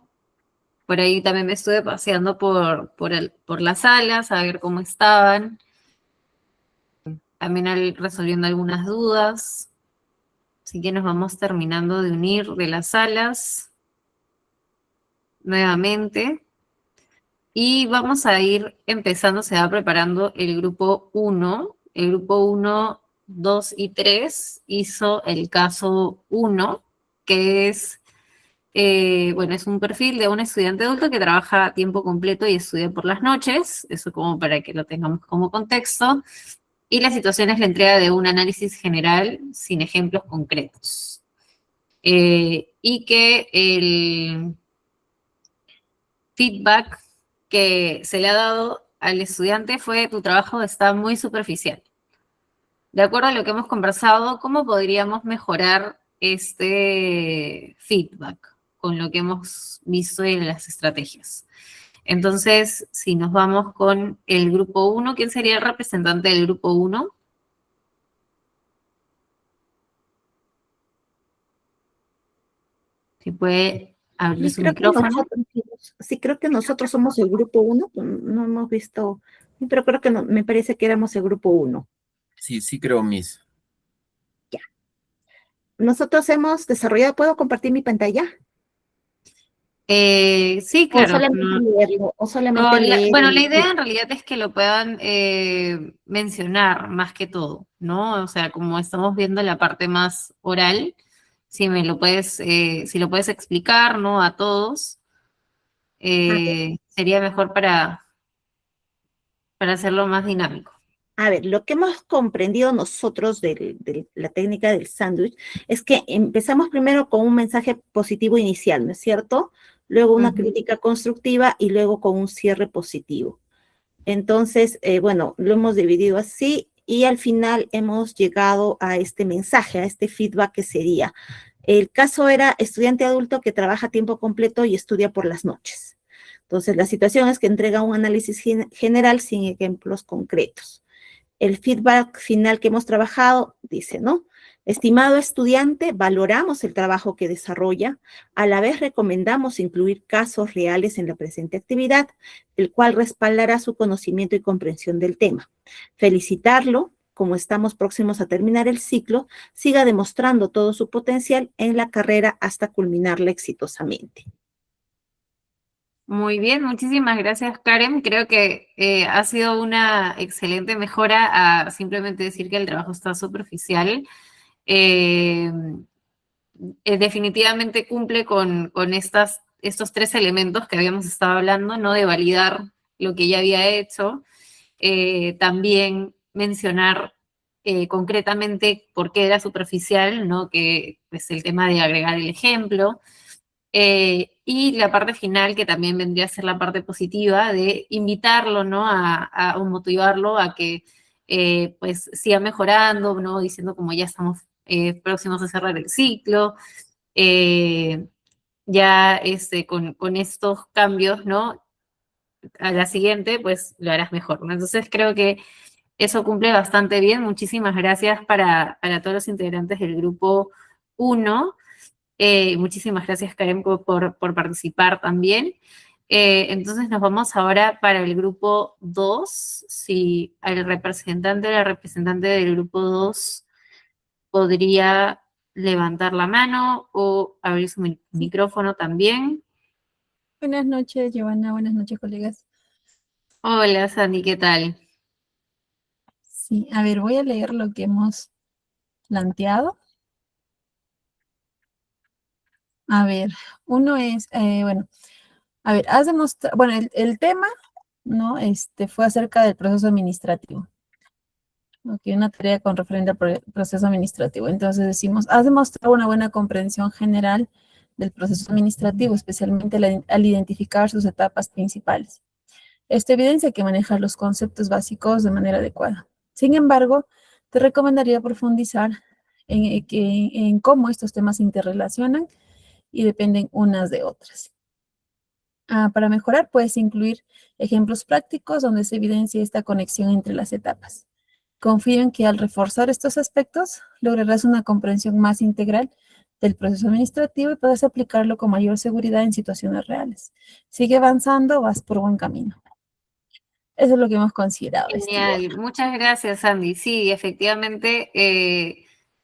Speaker 2: Por ahí también me estuve paseando por las salas a ver cómo estaban. También resolviendo algunas dudas. Así que nos vamos terminando de unir de las salas nuevamente. Y vamos a ir empezando, se va preparando el grupo 1. El grupo 1, 2 y 3 hizo el caso 1, que es, bueno, es un perfil de un estudiante adulto que trabaja a tiempo completo y estudia por las noches, eso como para que lo tengamos como contexto. Y la situación es la entrega de un análisis general sin ejemplos concretos. Y que el feedback que se le ha dado al estudiante fue: tu trabajo está muy superficial. De acuerdo a lo que hemos conversado, ¿cómo podríamos mejorar este feedback con lo que hemos visto en las estrategias? Entonces, si nos vamos con el grupo 1, ¿quién sería el representante del grupo 1? Si puede abrir
Speaker 3: Sí,
Speaker 2: su
Speaker 3: creo que
Speaker 2: micrófono.
Speaker 3: creo que nosotros somos el grupo uno, no hemos visto, pero creo que me parece que éramos el grupo uno.
Speaker 4: Sí, sí creo, Miss.
Speaker 3: Ya. Nosotros hemos desarrollado, ¿puedo compartir mi pantalla?
Speaker 2: Sí,
Speaker 3: O
Speaker 2: claro.
Speaker 3: solamente leerlo, o solamente leer.
Speaker 2: Bueno, la idea en realidad es que lo puedan mencionar más que todo, ¿no? O sea, como estamos viendo la parte más oral, si me lo puedes, si lo puedes explicar, ¿no? A todos, sería mejor para hacerlo más dinámico.
Speaker 3: A ver, lo que hemos comprendido nosotros de la técnica del sándwich es que empezamos primero con un mensaje positivo inicial, ¿no es cierto? Luego una crítica constructiva y luego con un cierre positivo. Entonces, bueno, lo hemos dividido así y al final hemos llegado a este mensaje, a este feedback que sería: el caso era estudiante adulto que trabaja a tiempo completo y estudia por las noches. Entonces, la situación es que entrega un análisis general sin ejemplos concretos. El feedback final que hemos trabajado dice, ¿no? Estimado estudiante, valoramos el trabajo que desarrolla, a la vez recomendamos incluir casos reales en la presente actividad, el cual respaldará su conocimiento y comprensión del tema. Felicitarlo, como estamos próximos a terminar el ciclo, siga demostrando todo su potencial en la carrera hasta culminarla exitosamente.
Speaker 2: Muy bien, muchísimas gracias, Karen. Creo que ha sido una excelente mejora a simplemente decir que el trabajo está superficial. Eh, Definitivamente cumple con estos tres elementos que habíamos estado hablando, ¿no? De validar lo que ya había hecho, también mencionar concretamente por qué era superficial, ¿no? Que es el tema de agregar el ejemplo. Y la parte final, que también vendría a ser la parte positiva, de invitarlo, ¿no? O motivarlo a que pues siga mejorando, ¿no? Diciendo como ya estamos próximos a cerrar el ciclo, eh, ya con estos cambios, ¿no? A la siguiente, pues lo harás mejor, ¿no? Entonces creo que eso cumple bastante bien. Muchísimas gracias para todos los integrantes del grupo 1. Muchísimas gracias, Karen, por participar también. Entonces nos vamos ahora para el grupo 2. Si el representante o la representante del grupo 2 podría levantar la mano o abrir su micrófono también.
Speaker 5: Buenas noches, Giovanna. Buenas noches, colegas.
Speaker 2: Hola, Sandy, ¿qué tal?
Speaker 5: Sí, a ver, voy a leer lo que hemos planteado. A ver, uno es, bueno, a ver, has demostrado, bueno, el tema, ¿no? Fue acerca del proceso administrativo. Ok, una tarea con referente al proceso administrativo. Entonces decimos, has demostrado una buena comprensión general del proceso administrativo, especialmente al identificar sus etapas principales. Esto evidencia que manejas los conceptos básicos de manera adecuada. Sin embargo, te recomendaría profundizar en cómo estos temas se interrelacionan y dependen unas de otras. Para mejorar, puedes incluir ejemplos prácticos donde se evidencia esta conexión entre las etapas. Confío en que al reforzar estos aspectos lograrás una comprensión más integral del proceso administrativo y podrás aplicarlo con mayor seguridad en situaciones reales. Sigue avanzando, vas por buen camino. Eso es lo que hemos considerado.
Speaker 2: Genial, muchas gracias, Sandy. Sí, efectivamente,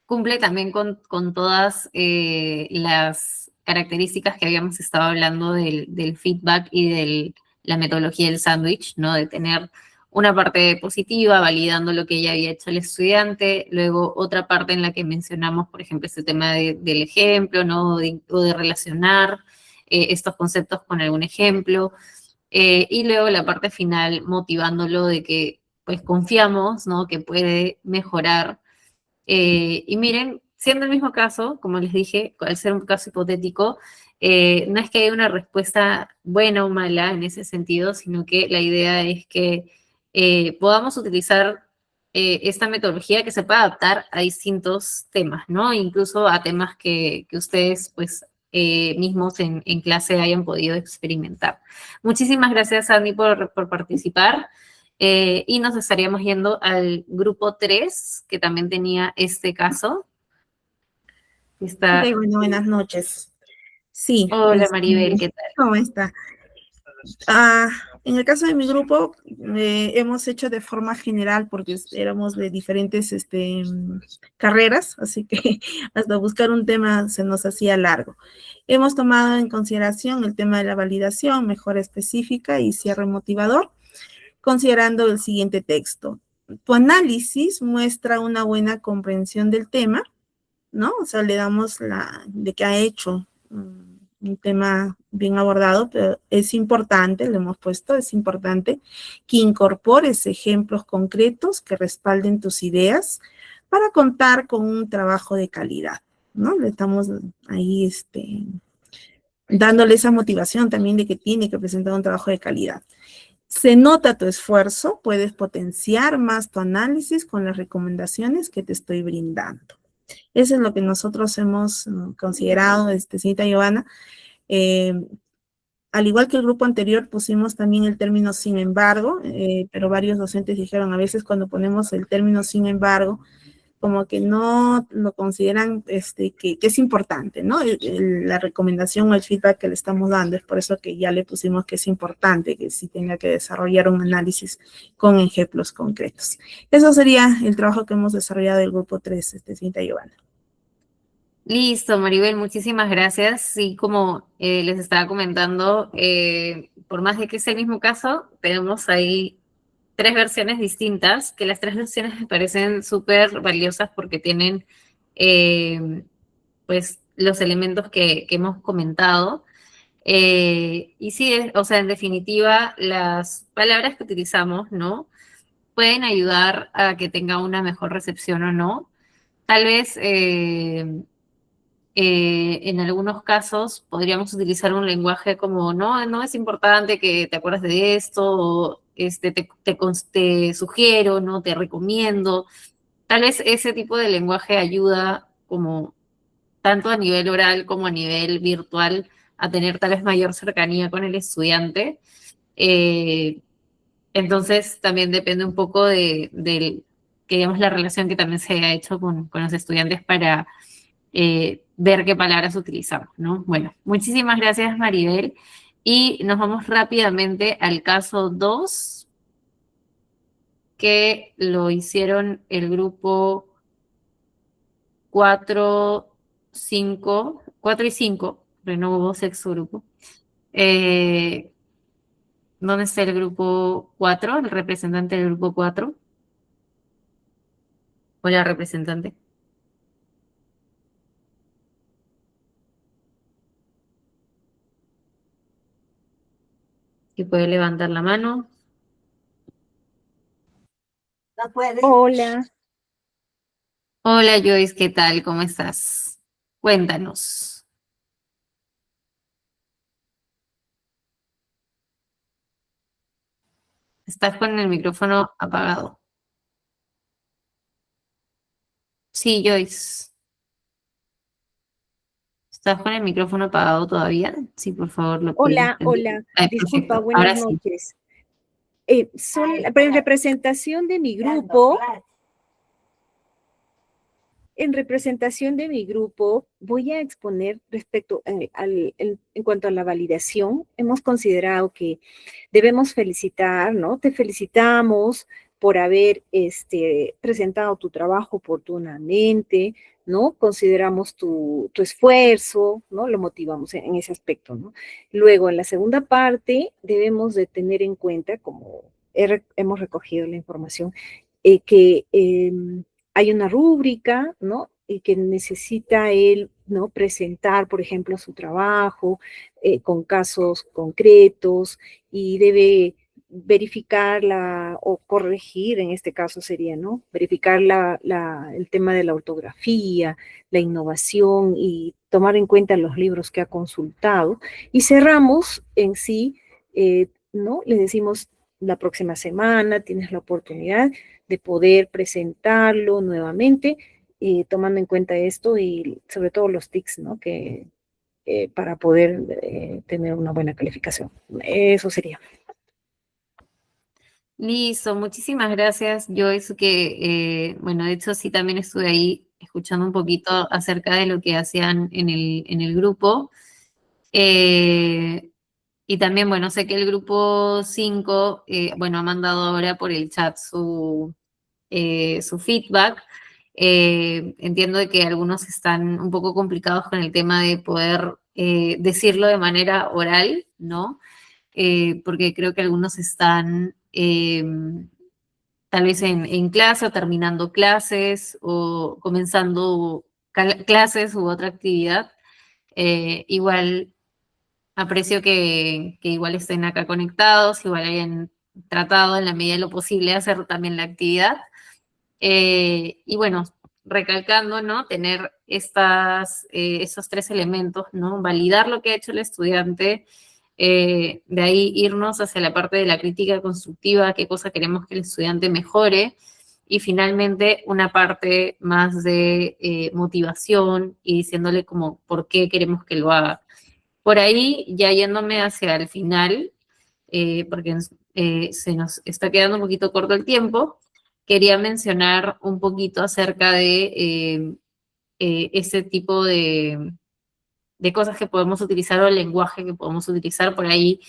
Speaker 2: cumple también con todas las características que habíamos estado hablando del feedback y de la metodología del sándwich, ¿no? De tener una parte positiva, validando lo que ya había hecho el estudiante, luego otra parte en la que mencionamos, por ejemplo, este tema del ejemplo, ¿no? O de relacionar estos conceptos con algún ejemplo. Y luego la parte final motivándolo de que pues confiamos, ¿no? Que puede mejorar. Y miren, siendo el mismo caso, como les dije, al ser un caso hipotético, no es que haya una respuesta buena o mala en ese sentido, sino que la idea es que podamos utilizar esta metodología que se pueda adaptar a distintos temas, ¿no? Incluso a temas que ustedes, pues, mismos en clase hayan podido experimentar. Muchísimas gracias, Andy, por participar. Y nos estaríamos yendo al grupo 3, que también tenía este caso. Está...
Speaker 3: Ok, bueno, buenas noches. Sí.
Speaker 2: Hola, Maribel, ¿qué tal?
Speaker 3: ¿Cómo está? En el caso de mi grupo, hemos hecho de forma general, porque éramos de diferentes carreras, así que hasta buscar un tema se nos hacía largo. Hemos tomado en consideración el tema de la validación, mejora específica y cierre motivador, considerando el siguiente texto. Tu análisis muestra una buena comprensión del tema, ¿no? O sea, le damos de que ha hecho un tema bien abordado, pero es importante, le hemos puesto, es importante que incorpores ejemplos concretos que respalden tus ideas para contar con un trabajo de calidad, ¿no? Le estamos ahí dándole esa motivación también de que tiene que presentar un trabajo de calidad. Se nota tu esfuerzo, puedes potenciar más tu análisis con las recomendaciones que te estoy brindando. Eso es lo que nosotros hemos considerado, señorita Giovanna. Al igual que el grupo anterior, pusimos también el término sin embargo, pero varios docentes dijeron, a veces cuando ponemos el término sin embargo, como que no lo consideran que es importante, ¿no? La recomendación o el feedback que le estamos dando, es por eso que ya le pusimos que es importante, que sí tenga que desarrollar un análisis con ejemplos concretos. Eso sería el trabajo que hemos desarrollado del grupo 3, señorita Giovanna.
Speaker 2: Listo, Maribel, muchísimas gracias. Sí, como les estaba comentando, por más de que es el mismo caso, tenemos ahí 3 versiones distintas, que las 3 versiones me parecen súper valiosas porque tienen, pues, los elementos que hemos comentado. Y sí, o sea, en definitiva, las palabras que utilizamos, ¿no? Pueden ayudar a que tenga una mejor recepción o no. Tal vez en algunos casos podríamos utilizar un lenguaje como, no es importante que te acuerdes de esto, o te sugiero, ¿no? Te recomiendo. Tal vez ese tipo de lenguaje ayuda como tanto a nivel oral como a nivel virtual a tener tal vez mayor cercanía con el estudiante. Entonces también depende un poco de que digamos, la relación que también se ha hecho con los estudiantes para ver qué palabras utilizamos, ¿no? Bueno, muchísimas gracias, Maribel. Y nos vamos rápidamente al caso 2, que lo hicieron el grupo 4 y 5, pero no hubo sexto grupo. ¿Dónde está el grupo 4, el representante del grupo 4? Hola, representante. Si puede levantar la mano.
Speaker 6: Hola,
Speaker 2: Hola, Joyce, ¿qué tal? ¿Cómo estás? Cuéntanos. Estás con el micrófono apagado. Sí, Joyce. ¿Estás con el micrófono apagado todavía? Sí, por favor, lo puedes
Speaker 6: hola,
Speaker 2: prender.
Speaker 6: hola.
Speaker 2: Perfecto.
Speaker 6: Disculpa,
Speaker 2: Ahora
Speaker 6: buenas
Speaker 2: sí.
Speaker 6: noches. En representación de mi grupo, en representación de mi grupo, voy a exponer respecto en cuanto a la validación. Hemos considerado que debemos felicitar, ¿no? Te felicitamos por haber presentado tu trabajo oportunamente, ¿no? Consideramos tu esfuerzo, ¿no? Lo motivamos en ese aspecto, ¿no? Luego, en la segunda parte, debemos de tener en cuenta, como hemos recogido la información, que hay una rúbrica, ¿no? Y que necesita él, ¿no? Presentar, por ejemplo, su trabajo con casos concretos y debe verificar o corregir, en este caso sería, ¿no? Verificar el tema de la ortografía, la innovación y tomar en cuenta los libros que ha consultado. Y cerramos en sí, ¿no? Le decimos, la próxima semana tienes la oportunidad de poder presentarlo nuevamente, tomando en cuenta esto y sobre todo los tics, ¿no? Para poder tener una buena calificación. Eso sería.
Speaker 2: Listo, muchísimas gracias. Yo eso que, bueno, de hecho sí también estuve ahí escuchando un poquito acerca de lo que hacían en el grupo. Y también, bueno, sé que el grupo 5 bueno, ha mandado ahora por el chat su feedback. Entiendo de que algunos están un poco complicados con el tema de poder decirlo de manera oral, ¿no? Porque creo que algunos están tal vez en clase o terminando clases o comenzando clases u otra actividad. Igual aprecio que igual estén acá conectados, igual hayan tratado en la medida de lo posible hacer también la actividad. Y bueno, recalcando, ¿no? Tener estos tres elementos, ¿no? Validar lo que ha hecho el estudiante, de ahí irnos hacia la parte de la crítica constructiva, qué cosa queremos que el estudiante mejore, y finalmente una parte más de motivación y diciéndole como por qué queremos que lo haga. Por ahí, ya yéndome hacia el final, porque se nos está quedando un poquito corto el tiempo, quería mencionar un poquito acerca de ese tipo de cosas que podemos utilizar o el lenguaje que podemos utilizar. Por ahí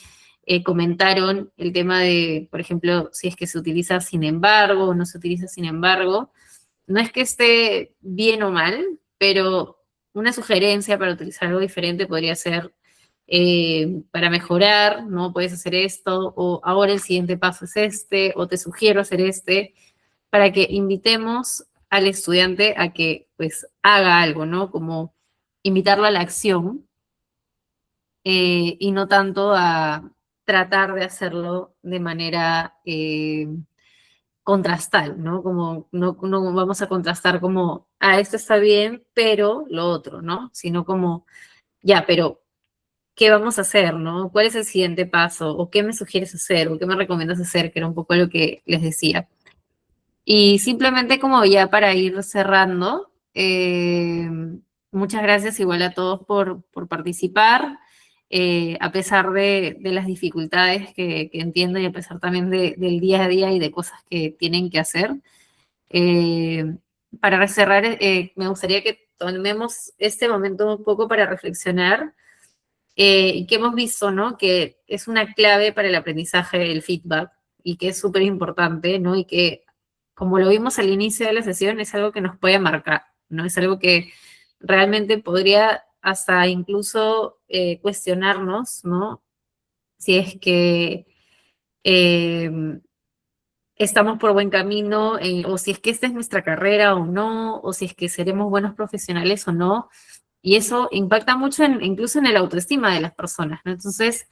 Speaker 2: comentaron el tema de, por ejemplo, si es que se utiliza sin embargo o no se utiliza sin embargo. No es que esté bien o mal, pero una sugerencia para utilizar algo diferente podría ser para mejorar, ¿no? Puedes hacer esto, o ahora el siguiente paso es este, o te sugiero hacer este, para que invitemos al estudiante a que pues haga algo, ¿no? Como invitarlo a la acción y no tanto a tratar de hacerlo de manera contrastal, ¿no? Como no vamos a contrastar como, esto está bien, pero lo otro, ¿no? Sino como, ya, pero ¿qué vamos a hacer, no? ¿Cuál es el siguiente paso? ¿O qué me sugieres hacer? ¿O qué me recomiendas hacer? Que era un poco lo que les decía. Y simplemente como ya para ir cerrando, muchas gracias igual a todos por participar, a pesar de las dificultades que entiendo y a pesar también del día a día y de cosas que tienen que hacer. Eh, para cerrar, me gustaría que tomemos este momento un poco para reflexionar y que hemos visto, ¿no? Que es una clave para el aprendizaje, el feedback, y que es súper importante, ¿no? Y que, como lo vimos al inicio de la sesión, es algo que nos puede marcar, ¿no? Es algo que realmente podría hasta incluso cuestionarnos, ¿no? Si es que eh, estamos por buen camino, o si es que esta es nuestra carrera o no, o si es que seremos buenos profesionales o no. Y eso impacta mucho incluso en el autoestima de las personas, ¿no? Entonces,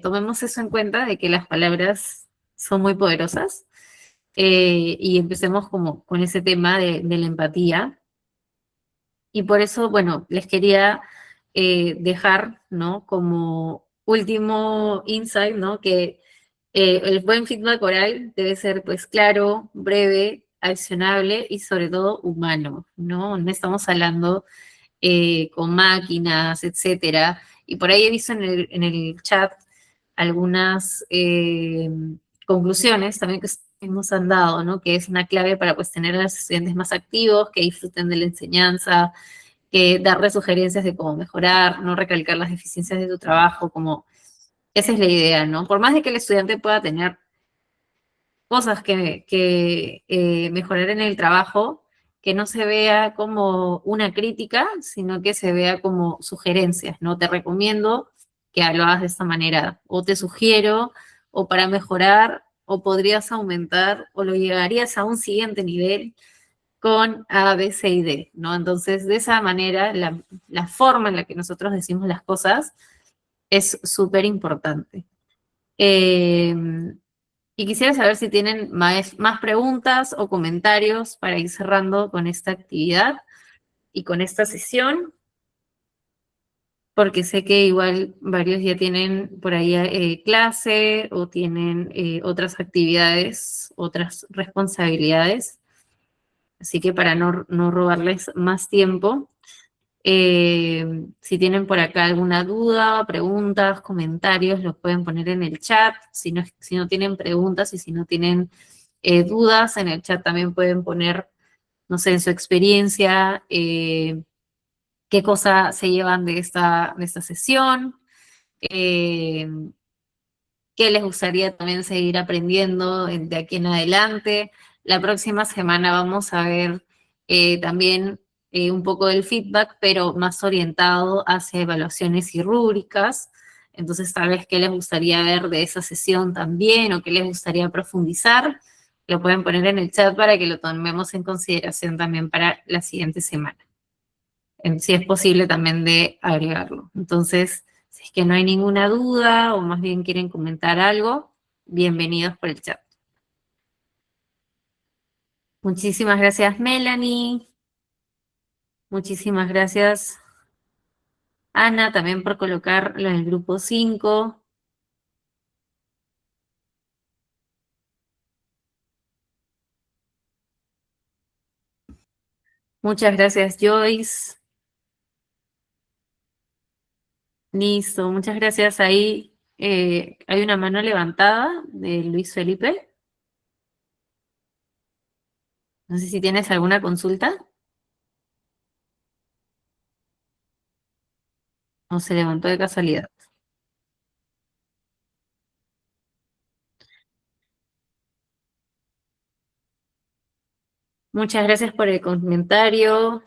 Speaker 2: tomemos eso en cuenta de que las palabras son muy poderosas y empecemos como con ese tema de la empatía. Y por eso, bueno, les quería dejar, ¿no? Como último insight, ¿no? Que el buen feedback oral debe ser, pues, claro, breve, accionable y sobre todo humano, ¿no? No estamos hablando con máquinas, etcétera. Y por ahí he visto en el chat algunas conclusiones también que nos han dado, ¿no? Que es una clave para pues tener a los estudiantes más activos, que disfruten de la enseñanza, que darle sugerencias de cómo mejorar, no recalcar las deficiencias de tu trabajo, como esa es la idea, ¿no? Por más de que el estudiante pueda tener cosas que mejorar en el trabajo, que no se vea como una crítica, sino que se vea como sugerencias, ¿no? Te recomiendo que lo hagas de esta manera, o te sugiero, o para mejorar, o podrías aumentar, o lo llegarías a un siguiente nivel con A, B, C y D, ¿no? Entonces, de esa manera, la forma en la que nosotros decimos las cosas es súper importante. Y quisiera saber si tienen más preguntas o comentarios para ir cerrando con esta actividad y con esta sesión, porque sé que igual varios ya tienen por ahí clase o tienen otras actividades, otras responsabilidades. Así que para no robarles más tiempo, si tienen por acá alguna duda, preguntas, comentarios, los pueden poner en el chat. Si no tienen preguntas y si no tienen dudas, en el chat también pueden poner, no sé, en su experiencia, qué cosa se llevan de esta sesión, eh, qué les gustaría también seguir aprendiendo de aquí en adelante. La próxima semana vamos a ver también un poco del feedback, pero más orientado hacia evaluaciones y rúbricas. Entonces, tal vez qué les gustaría ver de esa sesión también o qué les gustaría profundizar, lo pueden poner en el chat para que lo tomemos en consideración también para la siguiente semana. Si es posible también de agregarlo. Entonces, si es que no hay ninguna duda o más bien quieren comentar algo, bienvenidos por el chat. Muchísimas gracias, Melanie. Muchísimas gracias, Ana, también por colocarlo en el grupo 5. Muchas gracias, Joyce. Listo, muchas gracias. Ahí hay una mano levantada de Luis Felipe. No sé si tienes alguna consulta. O se levantó de casualidad. Muchas gracias por el comentario,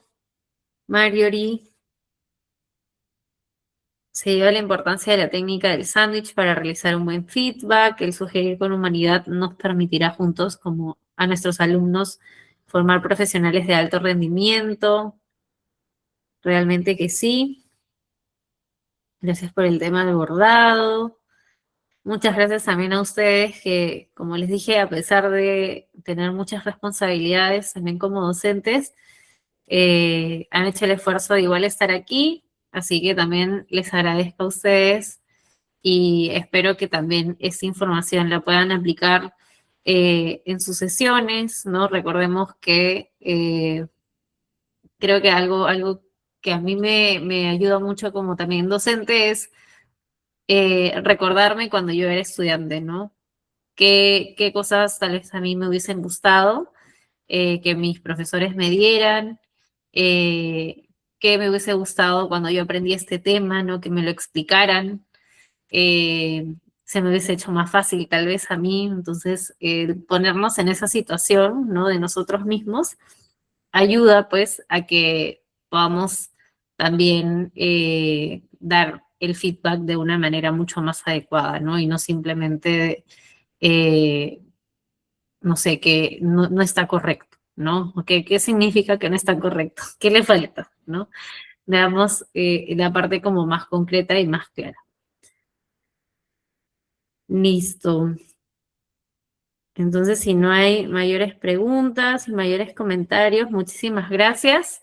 Speaker 2: Marjorie. Se lleva la importancia de la técnica del sándwich para realizar un buen feedback. El sugerir con humanidad nos permitirá juntos, como a nuestros alumnos, formar profesionales de alto rendimiento. Realmente que sí. Gracias por el tema del bordado. Muchas gracias también a ustedes que, como les dije, a pesar de tener muchas responsabilidades también como docentes, han hecho el esfuerzo de igual estar aquí. Así que también les agradezco a ustedes y espero que también esta información la puedan aplicar en sus sesiones, ¿no? Recordemos que creo que algo que a mí me ayuda mucho como también docente es recordarme cuando yo era estudiante, ¿no? Qué cosas tal vez a mí me hubiesen gustado que mis profesores me dieran, qué me hubiese gustado cuando yo aprendí este tema, ¿no? Que me lo explicaran, se me hubiese hecho más fácil tal vez a mí. Entonces, ponernos en esa situación, ¿no? De nosotros mismos, ayuda pues a que podamos también dar el feedback de una manera mucho más adecuada, ¿no? Y no simplemente, no sé, que no está correcto, ¿no? ¿Qué significa que no está correcto? ¿Qué le falta, no? Veamos la parte como más concreta y más clara. Listo. Entonces, si no hay mayores preguntas y mayores comentarios, muchísimas gracias.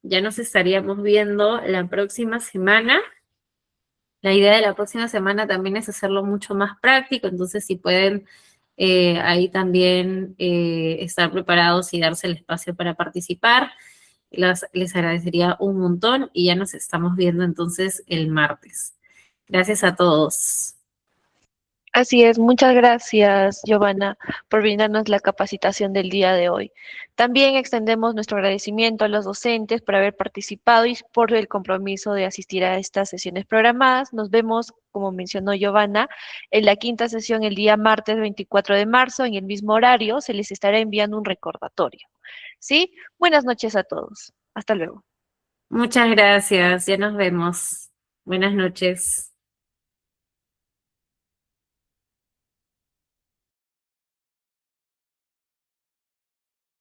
Speaker 2: Ya nos estaríamos viendo la próxima semana. La idea de la próxima semana también es hacerlo mucho más práctico, entonces si pueden ahí también estar preparados y darse el espacio para participar, les agradecería un montón y ya nos estamos viendo entonces el martes. Gracias a todos.
Speaker 1: Así es, muchas gracias, Giovanna, por brindarnos la capacitación del día de hoy. También extendemos nuestro agradecimiento a los docentes por haber participado y por el compromiso de asistir a estas sesiones programadas. Nos vemos, como mencionó Giovanna, en la quinta sesión el día martes 24 de marzo, en el mismo horario. Se les estará enviando un recordatorio. ¿Sí? Buenas noches a todos. Hasta luego.
Speaker 2: Muchas gracias, ya nos vemos. Buenas noches.